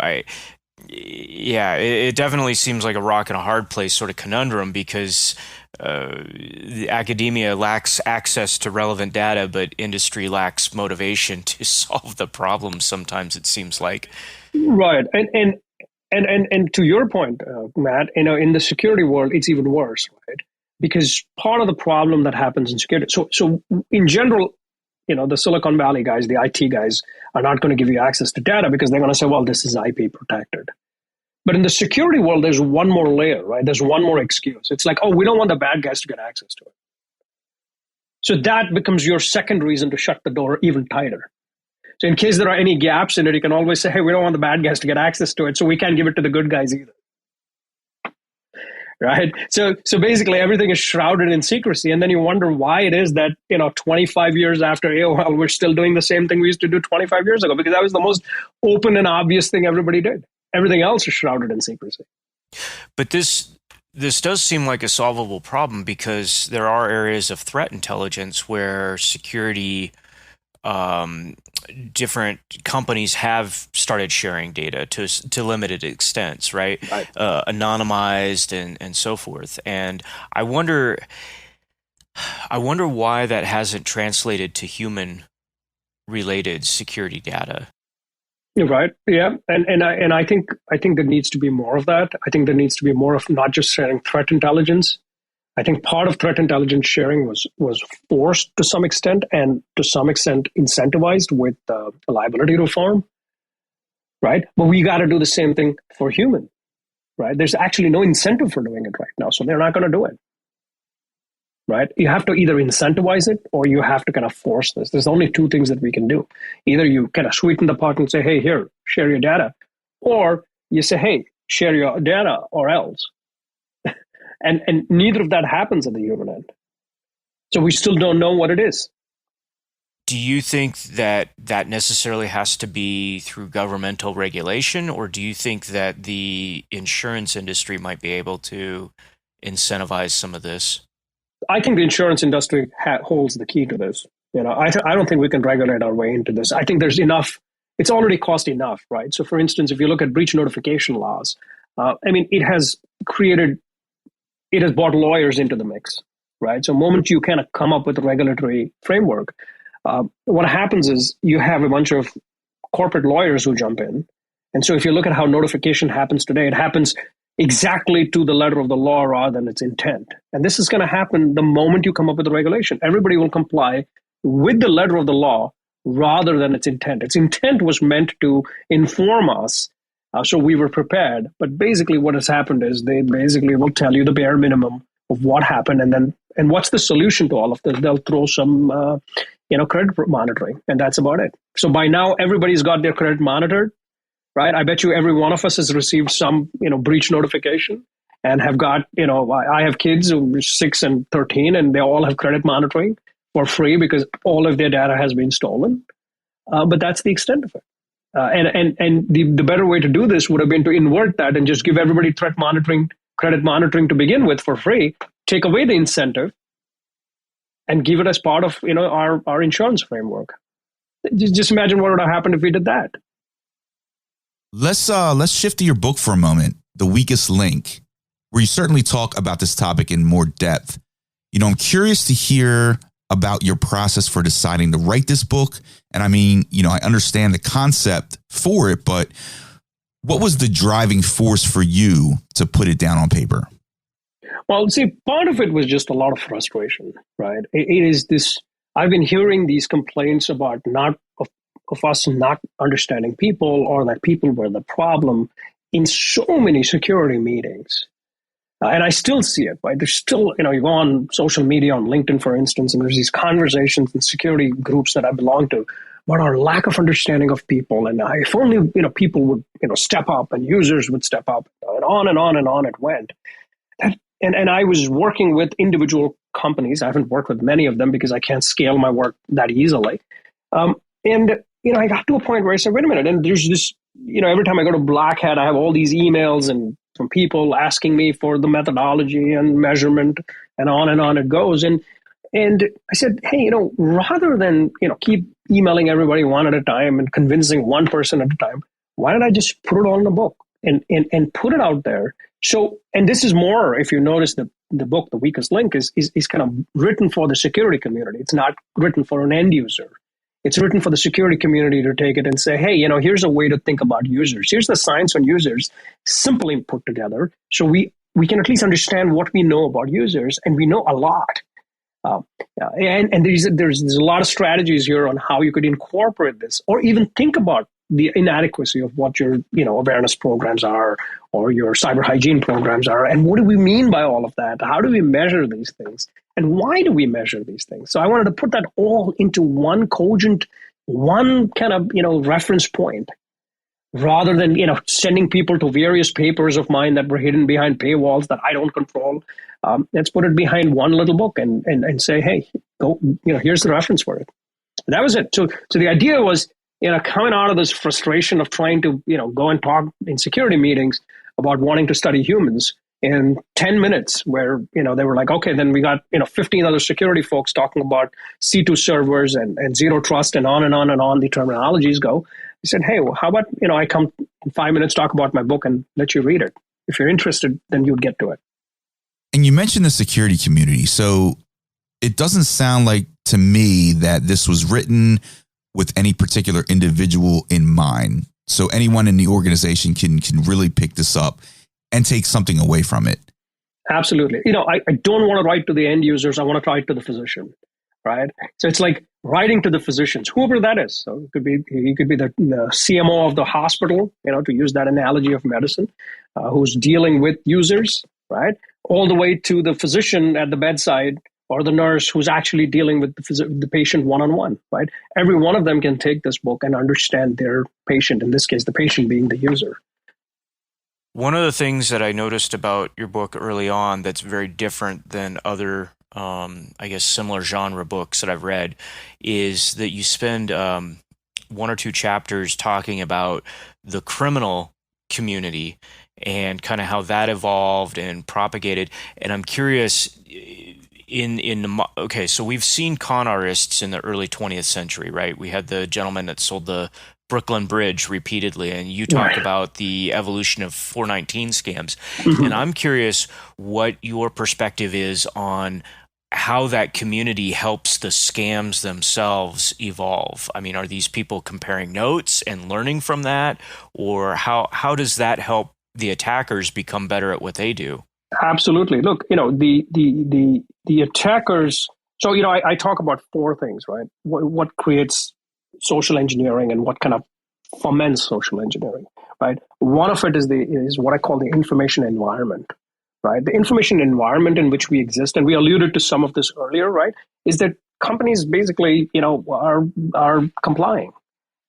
it definitely seems like a rock and a hard place sort of conundrum because the academia lacks access to relevant data, but industry lacks motivation to solve the problem. Sometimes it seems like. Right. And to your point, Matt, in the security world, it's even worse, right? Because part of the problem that happens in security, so in general, the Silicon Valley guys, the IT guys are not going to give you access to data because they're going to say, well, this is IP protected. But in the security world, there's one more layer, right? There's one more excuse. It's like, oh, we don't want the bad guys to get access to it. So that becomes your second reason to shut the door even tighter. So in case there are any gaps in it, you can always say, hey, we don't want the bad guys to get access to it, so we can't give it to the good guys either. Right? So basically everything is shrouded in secrecy. And then you wonder why it is that, 25 years after AOL, we're still doing the same thing we used to do 25 years ago, because that was the most open and obvious thing everybody did. Everything else is shrouded in secrecy. But this does seem like a solvable problem because there are areas of threat intelligence where security different companies have started sharing data to limited extents, right? Anonymized and so forth. And I wonder why that hasn't translated to human-related security data. Right. Yeah. And I think there needs to be more of that. I think there needs to be more of not just sharing threat intelligence. I think part of threat intelligence sharing was forced to some extent, and to some extent incentivized with liability reform, right? But we got to do the same thing for human, right? There's actually no incentive for doing it right now, so they're not going to do it, right? You have to either incentivize it or you have to kind of force this. There's only two things that we can do. Either you kind of sweeten the pot and say, hey, here, share your data, or you say, hey, share your data or else. And neither of that happens at the human end. So we still don't know what it is. Do you think that necessarily has to be through governmental regulation, or do you think that the insurance industry might be able to incentivize some of this? I think the insurance industry holds the key to this. I don't think we can regulate our way into this. I think there's enough. It's already cost enough, right? So for instance, if you look at breach notification laws, it has brought lawyers into the mix, right? So the moment you kind of come up with a regulatory framework, what happens is you have a bunch of corporate lawyers who jump in. And so if you look at how notification happens today, it happens exactly to the letter of the law rather than its intent. And this is going to happen the moment you come up with a regulation. Everybody will comply with the letter of the law rather than its intent. Its intent was meant to inform us, so we were prepared. But basically what has happened is they basically will tell you the bare minimum of what happened, and what's the solution to all of this. They'll throw some credit monitoring, and that's about it. So by now everybody's got their credit monitored, right? I bet you every one of us has received some breach notification, and have got I have kids who are 6 and 13, and they all have credit monitoring for free because all of their data has been stolen. But that's the extent of it. And the better way to do this would have been to invert that and just give everybody credit monitoring to begin with for free, take away the incentive, and give it as part of our insurance framework. Just imagine what would have happened if we did that. Let's shift to your book for a moment, The Weakest Link, where you certainly talk about this topic in more depth. I'm curious to hear about your process for deciding to write this book. And I mean, I understand the concept for it, but what was the driving force for you to put it down on paper? Well, see, part of it was just a lot of frustration, right? It is this, I've been hearing these complaints about of us not understanding people, or that people were the problem, in so many security meetings. And I still see it, right? There's still, you go on social media, on LinkedIn, for instance, and there's these conversations in security groups that I belong to about our lack of understanding of people. And if only, people would, step up, and users would step up, and on and on and on it went. And I was working with individual companies. I haven't worked with many of them because I can't scale my work that easily. I got to a point where I said, wait a minute. And there's this, every time I go to Black Hat, I have all these emails and from people asking me for the methodology and measurement, and on it goes. And I said, hey, rather than, keep emailing everybody one at a time and convincing one person at a time, why don't I just put it all in a book and put it out there? So, and this is more, if you notice, the book, The Weakest Link, is kind of written for the security community. It's not written for an end user. It's written for the security community to take it and say, hey, here's a way to think about users. Here's the science on users, simply put together, so we can at least understand what we know about users, and we know a lot. And there's a lot of strategies here on how you could incorporate this, or even think about the inadequacy of what your awareness programs are, or your cyber hygiene programs are, and what do we mean by all of that? How do we measure these things, and why do we measure these things? So I wanted to put that all into one cogent, one kind of reference point, rather than sending people to various papers of mine that were hidden behind paywalls that I don't control. Let's put it behind one little book and say, hey, go, here's the reference for it. And that was it. So the idea was, coming out of this frustration of trying to, go and talk in security meetings about wanting to study humans in 10 minutes, where, they were like, okay, then we got, 15 other security folks talking about C2 servers and zero trust and on and on and on the terminologies go. I said, hey, well, how about, I come in 5 minutes, talk about my book and let you read it. If you're interested, then you'd get to it. And you mentioned the security community. So it doesn't sound like to me that this was written with any particular individual in mind. So anyone in the organization can really pick this up and take something away from it. Absolutely. I don't want to write to the end users. I want to write to the physician, right? So it's like writing to the physicians, whoever that is. So he could be the CMO of the hospital, to use that analogy of medicine, who's dealing with users, right? All the way to the physician at the bedside, or the nurse who's actually dealing with the patient one-on-one, right? Every one of them can take this book and understand their patient, in this case, the patient being the user. One of the things that I noticed about your book early on that's very different than other, similar genre books that I've read, is that you spend 1 or 2 chapters talking about the criminal community and kind of how that evolved and propagated. And I'm curious, so we've seen con artists in the early 20th century, right? We had the gentleman that sold the Brooklyn Bridge repeatedly, and you talk about the evolution of 419 scams. Mm-hmm. And I'm curious what your perspective is on how that community helps the scams themselves evolve. I mean, are these people comparing notes and learning from that, or how does that help the attackers become better at what they do? Absolutely. Look, the attackers. So, I talk about 4 things, right? What creates social engineering and what kind of foments social engineering, right? One of it is what I call the information environment, right? The information environment in which we exist, and we alluded to some of this earlier, right, is that companies basically, are complying.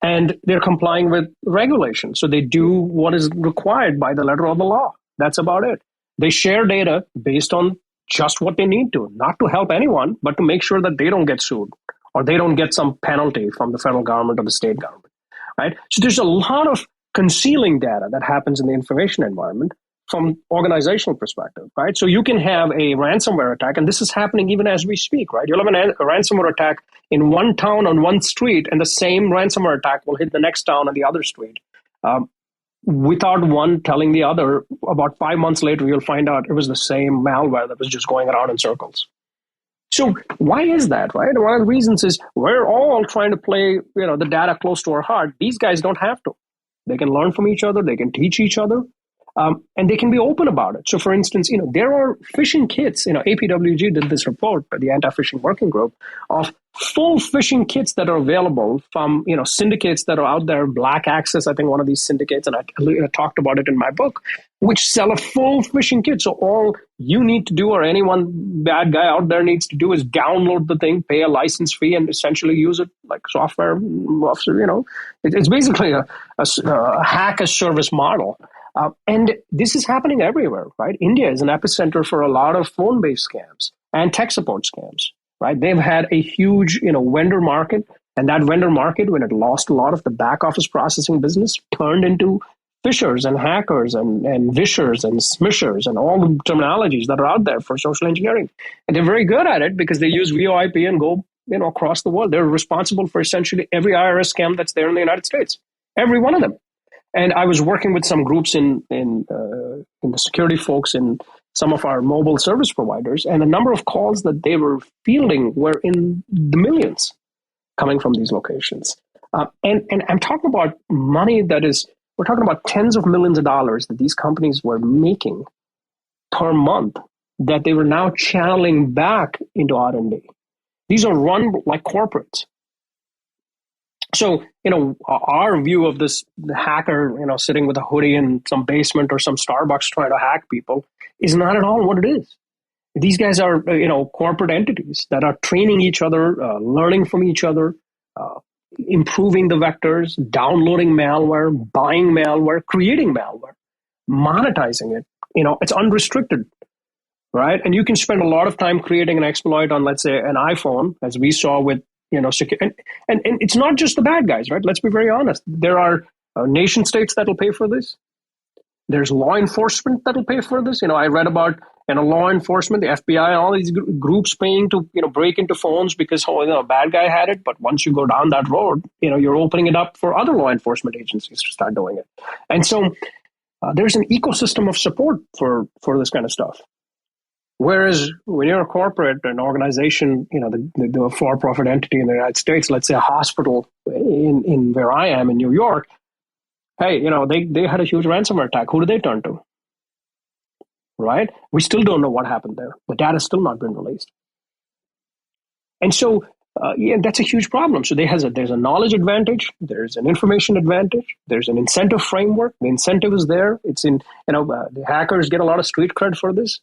And they're complying with regulation. So they do what is required by the letter of the law. That's about it. They share data based on just what they need to, not to help anyone, but to make sure that they don't get sued or they don't get some penalty from the federal government or the state government, right? So there's a lot of concealing data that happens in the information environment from organizational perspective, right? So you can have a ransomware attack, and this is happening even as we speak, right? You'll have a ransomware attack in one town on one street, and the same ransomware attack will hit the next town on the other street. Without one telling the other, about 5 months later, you'll find out it was the same malware that was just going around in circles. So why is that, right? And one of the reasons is we're all trying to play, the data close to our heart. These guys don't have to. They can learn from each other. They can teach each other. And they can be open about it. So, for instance, there are phishing kits. APWG did this report, the Anti-Phishing Working Group, of full phishing kits that are available from syndicates that are out there. Black Access, I think, one of these syndicates, and I talked about it in my book, which sell a full phishing kit. So all you need to do, or anyone bad guy out there needs to do, is download the thing, pay a license fee, and essentially use it like software. It's basically a hack as service model. And this is happening everywhere, right? India is an epicenter for a lot of phone-based scams and tech support scams, right? They've had a huge, vendor market, and that vendor market, when it lost a lot of the back office processing business, turned into phishers and hackers and vishers and smishers and all the terminologies that are out there for social engineering. And they're very good at it because they use VoIP and go, across the world. They're responsible for essentially every IRS scam that's there in the United States, every one of them. And I was working with some groups in the security folks in some of our mobile service providers, and the number of calls that they were fielding were in the millions coming from these locations. And I'm talking about money we're talking about tens of millions of dollars that these companies were making per month that they were now channeling back into R&D. These are run like corporates. So, our view of the hacker, sitting with a hoodie in some basement or some Starbucks trying to hack people is not at all what it is. These guys are, corporate entities that are training each other, learning from each other, improving the vectors, downloading malware, buying malware, creating malware, monetizing it. It's unrestricted, right? And you can spend a lot of time creating an exploit on, let's say, an iPhone, as we saw with secure, and it's not just the bad guys, right? Let's be very honest. There are nation states that will pay for this. There's law enforcement that will pay for this. I read about law enforcement, the FBI, and all these groups paying to break into phones because a bad guy had it. But once you go down that road, you're opening it up for other law enforcement agencies to start doing it. And so there's an ecosystem of support for this kind of stuff. Whereas when you're a corporate, an organization, the for-profit entity in the United States, let's say a hospital in where I am in New York, hey, they had a huge ransomware attack. Who do they turn to? Right? We still don't know what happened there. The data's still not been released. And so, that's a huge problem. So there's a knowledge advantage. There's an information advantage. There's an incentive framework. The incentive is there. It's in, the hackers get a lot of street cred for this.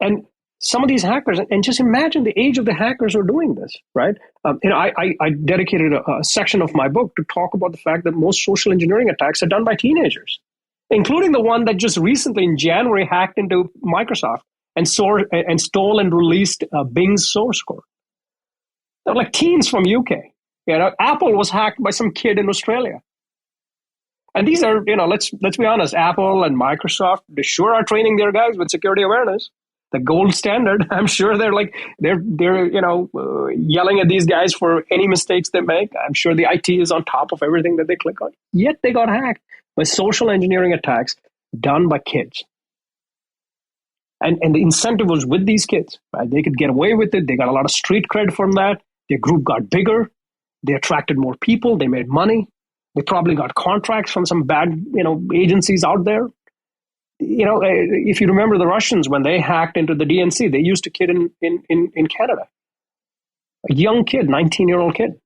And some of these hackers, and just imagine the age of the hackers who are doing this, right? I dedicated a section of my book to talk about the fact that most social engineering attacks are done by teenagers, including the one that just recently in January hacked into Microsoft and stole and released Bing's source code. They're like teens from UK. Apple was hacked by some kid in Australia. And these are, let's be honest, Apple and Microsoft, they sure are training their guys with security awareness. The gold standard. I'm sure they're yelling at these guys for any mistakes they make. I'm sure the IT is on top of everything that they click on. Yet they got hacked by social engineering attacks done by kids. And the incentive was with these kids, right? They could get away with it. They got a lot of street cred from that. Their group got bigger. They attracted more people. They made money. They probably got contracts from some bad, agencies out there. If you remember the Russians, when they hacked into the DNC, they used a kid in Canada, a young kid, 19-year-old kid,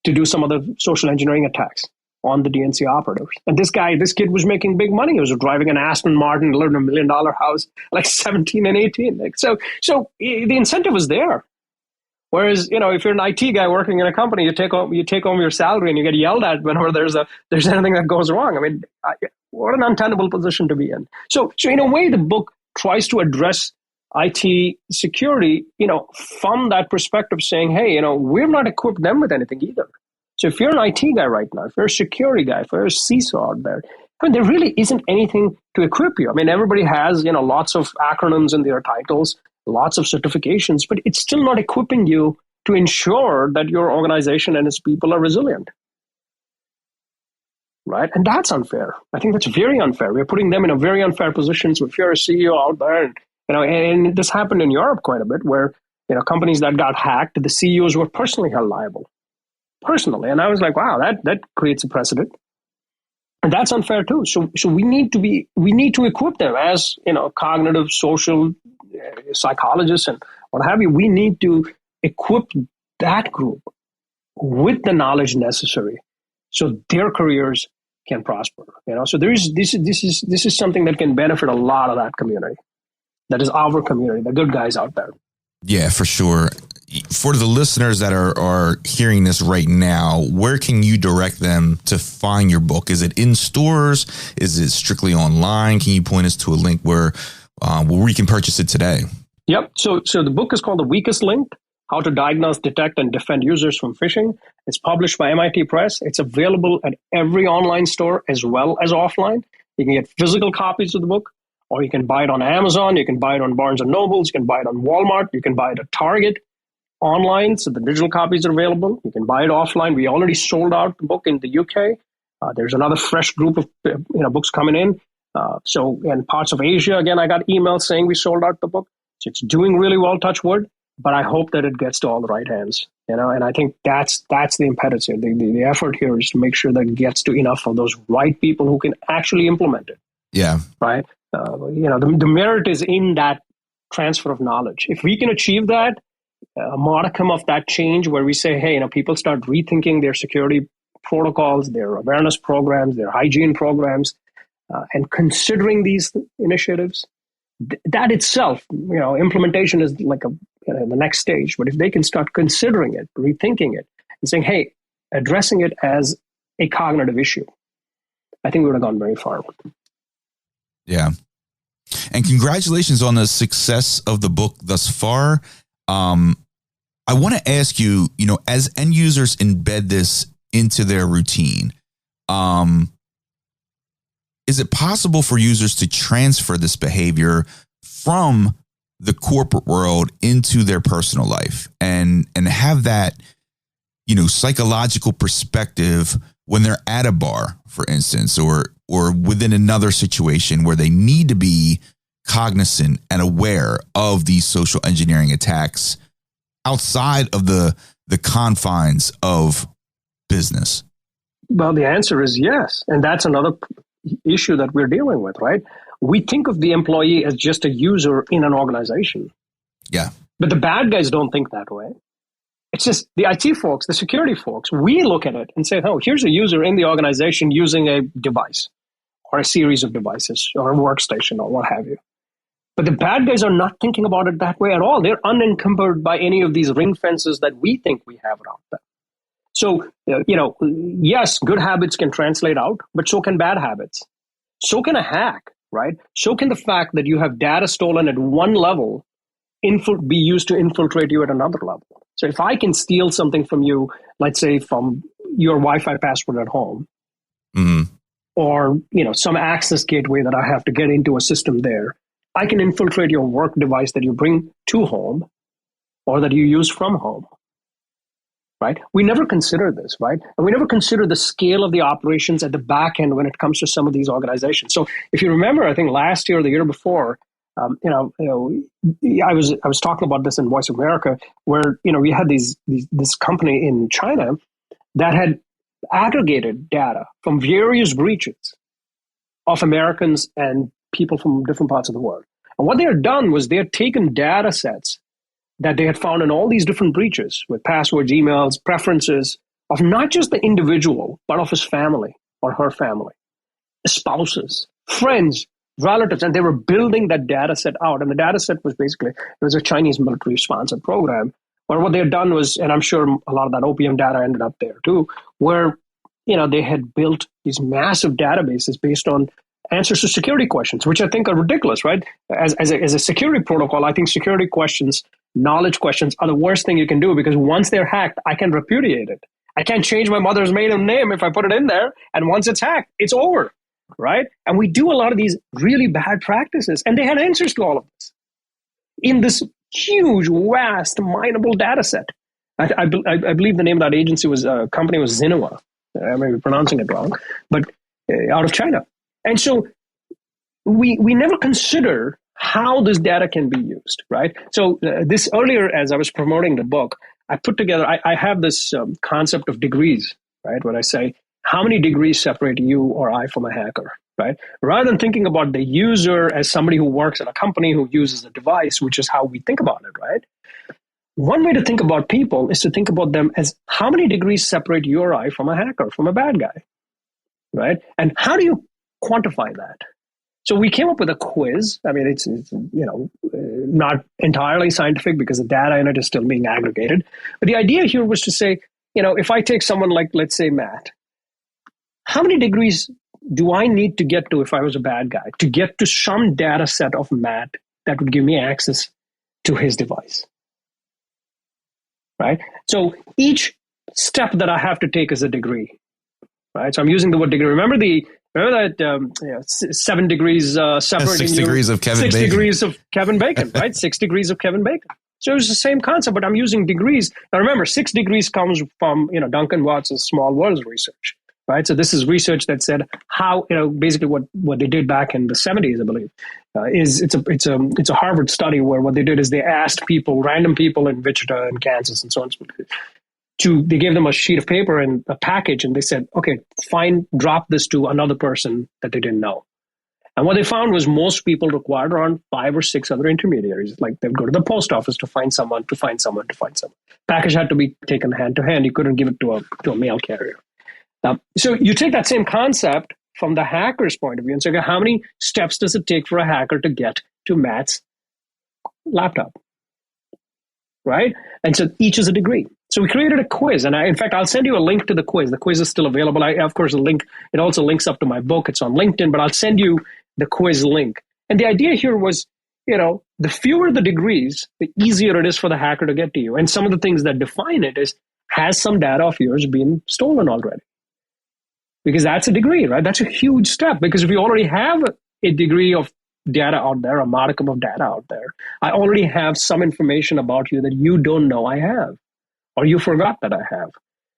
to do some of the social engineering attacks. on the DNC operatives. And this kid was making big money. He was driving an Aston Martin, lived in $1 million house, like 17 and 18. So the incentive was there. Whereas, if you're an IT guy working in a company, you take home your salary and you get yelled at whenever there's anything that goes wrong. I mean, what an untenable position to be in. So in a way, the book tries to address IT security, from that perspective, saying, hey, we've not equipped them with anything either. So if you're an IT guy right now, if you're a security guy, if you're a CISO out there, there really isn't anything to equip you. I mean, everybody has, lots of acronyms in their titles, lots of certifications, but it's still not equipping you to ensure that your organization and its people are resilient. Right? And that's unfair. I think that's very unfair. We're putting them in a very unfair position. So if you're a CEO out there, and this happened in Europe quite a bit, where, companies that got hacked, the CEOs were personally held liable. Personally. And I was like, wow, that creates a precedent. And that's unfair too. So we need to equip them as, cognitive, social psychologists and what have you. We need to equip that group with the knowledge necessary so their careers can prosper. So this is something that can benefit a lot of that community. That is our community, the good guys out there. Yeah, for sure. For the listeners that are hearing this right now, where can you direct them to find your book? Is it in stores? Is it strictly online? Can you point us to a link where we can purchase it today? Yep. So the book is called The Weakest Link: How to Diagnose, Detect, and Defend Users from Phishing. It's published by MIT Press. It's available at every online store as well as offline. You can get physical copies of the book, or you can buy it on Amazon. You can buy it on Barnes & Nobles. You can buy it on Walmart. You can buy it at Target. Online, so the digital copies are available. You can buy it offline. We already sold out the book in the UK. There's another fresh group of books coming in. So in parts of Asia, again, I got emails saying we sold out the book. So it's doing really well, touch wood. But I hope that it gets to all the right hands. And I think that's the impetus here. The effort here is to make sure that it gets to enough of those right people who can actually implement it. Yeah. Right. The merit is in that transfer of knowledge. If we can achieve that, a modicum of that change where we say, hey, people start rethinking their security protocols, their awareness programs, their hygiene programs, and considering these initiatives, that itself, implementation is like the next stage. But if they can start considering it, rethinking it, and saying, hey, addressing it as a cognitive issue, I think we would have gone very far. Yeah. And congratulations on the success of the book thus far. I want to ask you, as end users embed this into their routine, is it possible for users to transfer this behavior from the corporate world into their personal life and have that, psychological perspective when they're at a bar, for instance, or within another situation where they need to be cognizant and aware of these social engineering attacks outside of the confines of business? Well, the answer is yes. And that's another issue that we're dealing with, right? We think of the employee as just a user in an organization. Yeah. But the bad guys don't think that way. It's just the IT folks, the security folks, we look at it and say, oh, here's a user in the organization using a device or a series of devices or a workstation or what have you. But the bad guys are not thinking about it that way at all. They're unencumbered by any of these ring fences that we think we have around them. So, yes, good habits can translate out, but so can bad habits. So can a hack, right? So can the fact that you have data stolen at one level be used to infiltrate you at another level. So if I can steal something from you, let's say from your Wi-Fi password at home, or some access gateway that I have to get into a system there, I can infiltrate your work device that you bring to home or that you use from home, right? We never consider this, right? And we never consider the scale of the operations at the back end when it comes to some of these organizations. So if you remember, I think last year or the year before, I was talking about this in Voice of America, where we had this company in China that had aggregated data from various breaches of Americans and people from different parts of the world. And what they had done was they had taken data sets that they had found in all these different breaches with passwords, emails, preferences of not just the individual, but of his family or her family, spouses, friends, relatives, and they were building that data set out. And the data set was basically, it was a Chinese military sponsored program, where what they had done was, and I'm sure a lot of that OPM data ended up there too, where, they had built these massive databases based on answers to security questions, which I think are ridiculous, right? As a security protocol, I think security questions, knowledge questions are the worst thing you can do, because once they're hacked, I can repudiate it. I can't change my mother's maiden name if I put it in there. And once it's hacked, it's over, right? And we do a lot of these really bad practices. And they had answers to all of this in this huge, vast, mineable data set. I believe the name of that agency company was Xinhua. I may be pronouncing it wrong, but out of China. And so we never consider how this data can be used, right? So this earlier, as I was promoting the book, I put together, I have this concept of degrees, right? When I say, how many degrees separate you or I from a hacker, right? Rather than thinking about the user as somebody who works at a company who uses a device, which is how we think about it, right? One way to think about people is to think about them as how many degrees separate you or I from a hacker, from a bad guy, right? And how do you quantify that? So we came up with a quiz. I mean, it's not entirely scientific because the data in it is still being aggregated. But the idea here was to say, if I take someone like, let's say, Matt, how many degrees do I need to get to if I was a bad guy to get to some data set of Matt that would give me access to his device? Right? So each step that I have to take is a degree, right? So I'm using the word degree. Remember that 7 degrees separating 6 degrees of Kevin Bacon. 6 degrees of Kevin Bacon, right? 6 degrees of Kevin Bacon. So it's the same concept, but I'm using degrees. Now remember, 6 degrees comes from Duncan Watts' Small Worlds research, right? So this is research that said how basically what they did back in the 70s, I believe, it's a Harvard study where what they did is they asked random people in Wichita and Kansas and so on, they gave them a sheet of paper and a package, and they said, okay, drop this to another person that they didn't know. And what they found was most people required around 5 or 6 other intermediaries. Like they'd go to the post office to find someone. Package had to be taken hand to hand. You couldn't give it to a mail carrier. So you take that same concept from the hacker's point of view and say, okay, how many steps does it take for a hacker to get to Matt's laptop? Right? And so each is a degree. So we created a quiz. And in fact, I'll send you a link to the quiz. The quiz is still available. Of course, it also links up to my book. It's on LinkedIn, but I'll send you the quiz link. And the idea here was, the fewer the degrees, the easier it is for the hacker to get to you. And some of the things that define it is, has some data of yours been stolen already? Because that's a degree, right? That's a huge step. Because if you already have a degree of data out there, a modicum of data out there, I already have some information about you that you don't know I have, or you forgot that I have.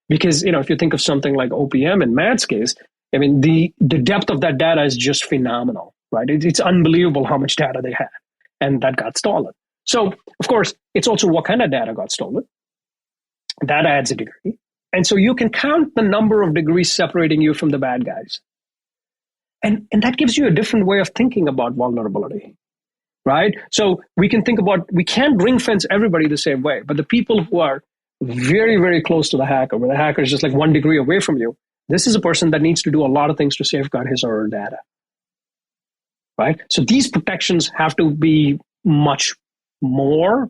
Because, if you think of something like OPM in Matt's case, I mean, the depth of that data is just phenomenal, right? It's unbelievable how much data they had, and that got stolen. So, of course, it's also what kind of data got stolen. That adds a degree. And so you can count the number of degrees separating you from the bad guys. And that gives you a different way of thinking about vulnerability, right? So we can think about, we can't ring fence everybody the same way, but the people who are very, very close to the hacker, where the hacker is just like 1 degree away from you, this is a person that needs to do a lot of things to safeguard his or her data, right? So these protections have to be much more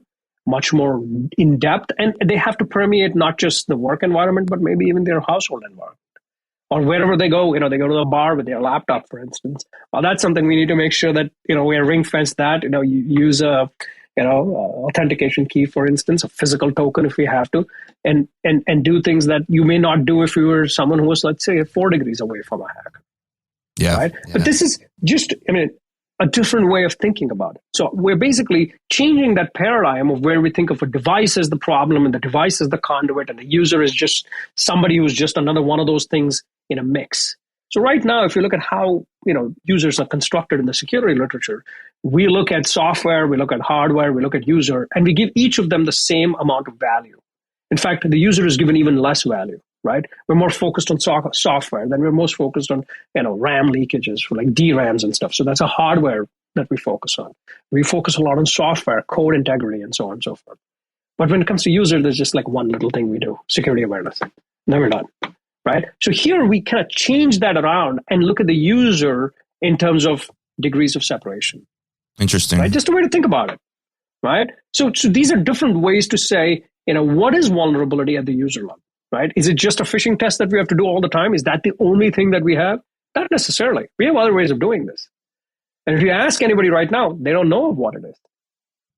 in depth, and they have to permeate not just the work environment, but maybe even their household environment. Or wherever they go, they go to the bar with their laptop, for instance. Well, that's something we need to make sure that, we ring fence that, you use a, authentication key, for instance, a physical token if we have to, and do things that you may not do if you were someone who was, let's say, 4 degrees away from a hacker. Yeah. Right? Yeah. But this is just, a different way of thinking about it. So we're basically changing that paradigm of where we think of a device as the problem and the device as the conduit and the user is just somebody who's just another one of those things in a mix. So right now, if you look at how users are constructed in the security literature, we look at software, we look at hardware, we look at user, and we give each of them the same amount of value. In fact, the user is given even less value. Right? We're more focused on software than we're most focused on, RAM leakages for like DRAMs and stuff. So that's a hardware that we focus on. We focus a lot on software, code integrity, and so on and so forth. But when it comes to user, there's just like one little thing we do: security awareness. No, we're not. Right? So here we kind of change that around and look at the user in terms of degrees of separation. Interesting. Right? Just a way to think about it. Right? So these are different ways to say, what is vulnerability at the user level? Right? Is it just a phishing test that we have to do all the time? Is that the only thing that we have? Not necessarily. We have other ways of doing this. And if you ask anybody right now, they don't know what it is.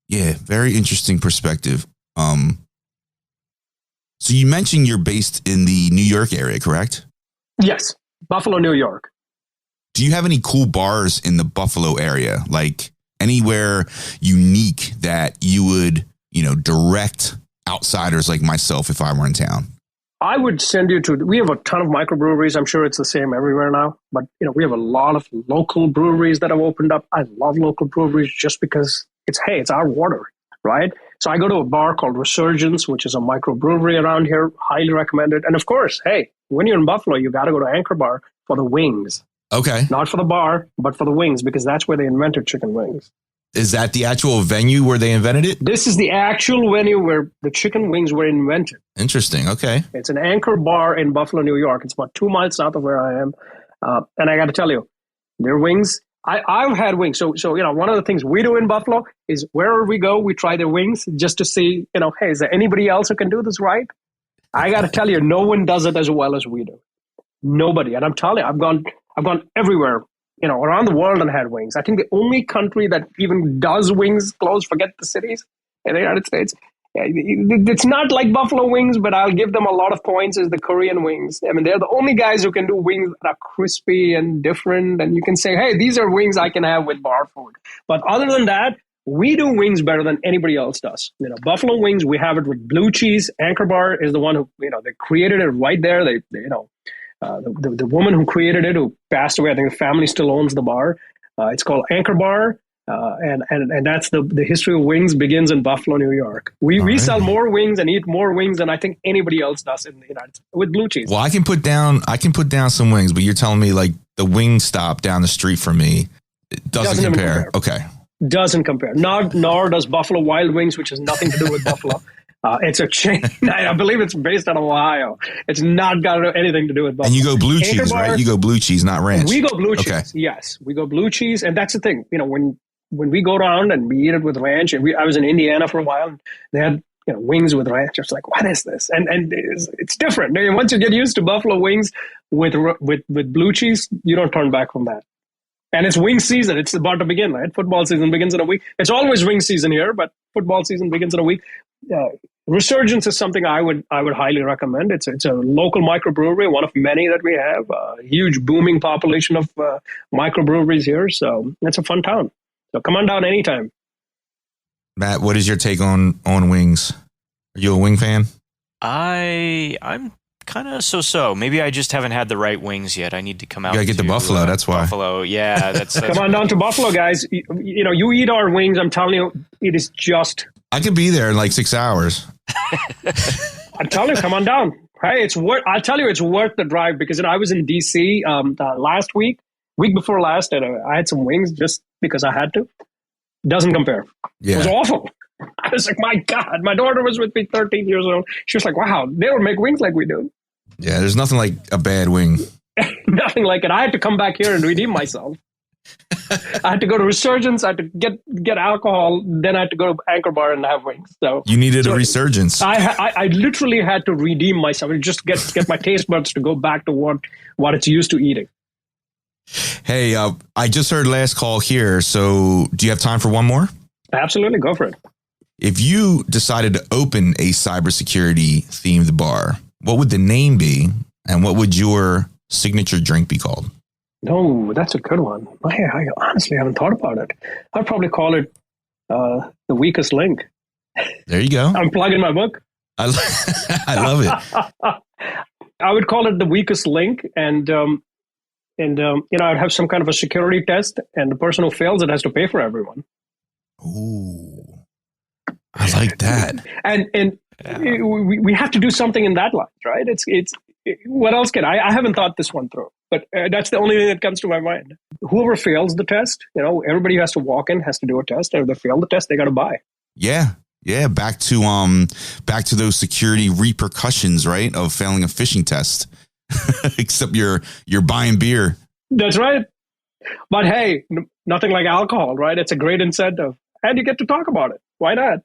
Yeah, very interesting perspective. So you mentioned you're based in the New York area, correct? Yes, Buffalo, New York. Do you have any cool bars in the Buffalo area? Like anywhere unique that you would, direct outsiders like myself if I were in town? I would send you we have a ton of microbreweries. I'm sure it's the same everywhere now. But, we have a lot of local breweries that have opened up. I love local breweries just because it's our water, right? So I go to a bar called Resurgence, which is a microbrewery around here. Highly recommend it. And of course, hey, when you're in Buffalo, you got to go to Anchor Bar for the wings. Okay. Not for the bar, but for the wings, because that's where they invented chicken wings. Is that the actual venue where they invented it? This is the actual venue where the chicken wings were invented. Interesting. Okay. It's an Anchor Bar in Buffalo, New York. It's about 2 miles south of where I am. And I got to tell you, their wings, I've had wings. So one of the things we do in Buffalo is wherever we go, we try their wings just to see, hey, is there anybody else who can do this right? I got to tell you, no one does it as well as we do. Nobody. And I'm telling you, I've gone everywhere, around the world and had wings. I think the only country that even does wings close, forget the cities, in the United States. It's not like buffalo wings, but I'll give them a lot of points, is the Korean wings. I mean, they're the only guys who can do wings that are crispy and different. And you can say, hey, these are wings I can have with bar food. But other than that, we do wings better than anybody else does. Buffalo wings, we have it with blue cheese. Anchor Bar is the one who, they created it right there. The woman who created it, who passed away, I think the family still owns the bar. It's called Anchor Bar. And that's the history of wings begins in Buffalo, New York. We sell more wings and eat more wings than I think anybody else does in the United States with blue cheese. Well, I can put down some wings, but you're telling me like the wing stop down the street from me, it doesn't compare. Okay. Doesn't compare. Nor does Buffalo Wild Wings, which has nothing to do with Buffalo. It's a chain. I believe it's based out of Ohio. It's not got anything to do with Buffalo. And you go blue cheese, right? You go blue cheese, not ranch. We go blue cheese. Yes, we go blue cheese, and that's the thing. When we go around and we eat it with ranch, and I was in Indiana for a while, and they had wings with ranch. It's like, what is this? And it's different. Once you get used to buffalo wings with blue cheese, you don't turn back from that. And it's wing season. It's about to begin, right? Football season begins in a week. It's always wing season here, but football season begins in a week. Resurgence is something I would highly recommend. It's a local microbrewery, one of many that we have. A huge booming population of microbreweries here, so it's a fun town. So come on down anytime. Matt, what is your take on wings? Are you a wing fan? I'm kind of so. Maybe I just haven't had the right wings yet. I need to come out. You gotta get the Buffalo. That's why. Buffalo, yeah. That's come on down to Buffalo, guys. You eat our wings. I'm telling you, it is just. I could be there in like 6 hours. I'm telling you, come on down. Hey, I'll tell you, it's worth the drive because I was in DC last week before last, and I had some wings just because I had to. Doesn't compare. Yeah. It was awful. I was like, my God, my daughter was with me, 13 years old. She was like, wow, they don't make wings like we do. Yeah, there's nothing like a bad wing. Nothing like it. I had to come back here and redeem myself. I had to go to Resurgence. I had to get alcohol. Then I had to go to Anchor Bar and have wings. So you needed a resurgence. I literally had to redeem myself and just get my taste buds to go back to what it's used to eating. Hey, I just heard last call here. So do you have time for one more? Absolutely. Go for it. If you decided to open a cybersecurity themed bar, what would the name be? And what would your signature drink be called? No, that's a good one. I honestly haven't thought about it. I'd probably call it The Weakest Link. There you go. I'm plugging my book. I love it. I would call it The Weakest Link. And I'd have some kind of a security test. And the person who fails it has to pay for everyone. Ooh, I like that. And we have to do something in that line, right? It's what else can I haven't thought this one through, but that's the only thing that comes to my mind. Whoever fails the test, everybody who has to walk in has to do a test. And if they fail the test, they got to buy. Yeah. Yeah, back to those security repercussions, right, of failing a phishing test. Except you're buying beer. That's right. But hey, nothing like alcohol, right? It's a great incentive. And you get to talk about it. Why not?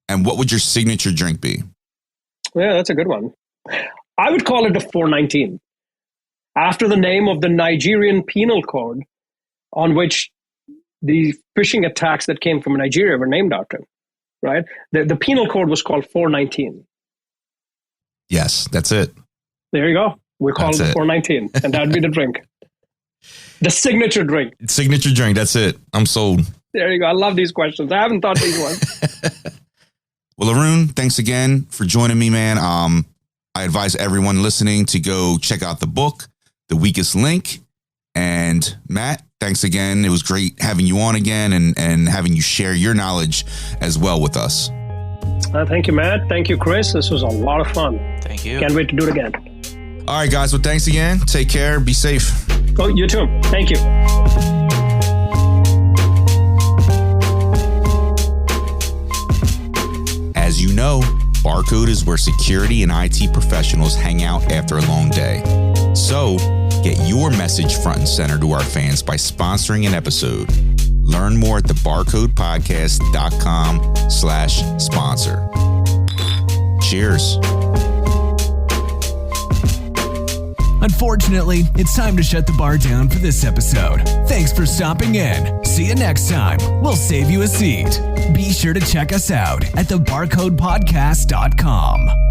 And what would your signature drink be? Yeah, that's a good one. I would call it a 419. After the name of the Nigerian penal code on which the phishing attacks that came from Nigeria were named after, right? The penal code was called 419. Yes, that's it. There you go. We call it 419, and that would be the drink. The signature drink. Signature drink, that's it. I'm sold. There you go. I love these questions. I haven't thought these ones. Well, Arun, thanks again for joining me, man. I advise everyone listening to go check out the book, The Weakest Link. And Matt, thanks again. It was great having you on again and having you share your knowledge as well with us. Thank you, Matt. Thank you, Chris. This was a lot of fun. Thank you. Can't wait to do it again. All right, guys. Well, thanks again. Take care. Be safe. Oh, you too. Thank you. As you know, Barcode is where security and IT professionals hang out after a long day. So, get your message front and center to our fans by sponsoring an episode. Learn more at thebarcodepodcast.com/sponsor. Cheers. Unfortunately, it's time to shut the bar down for this episode. Thanks for stopping in. See you next time. We'll save you a seat. Be sure to check us out at thebarcodepodcast.com.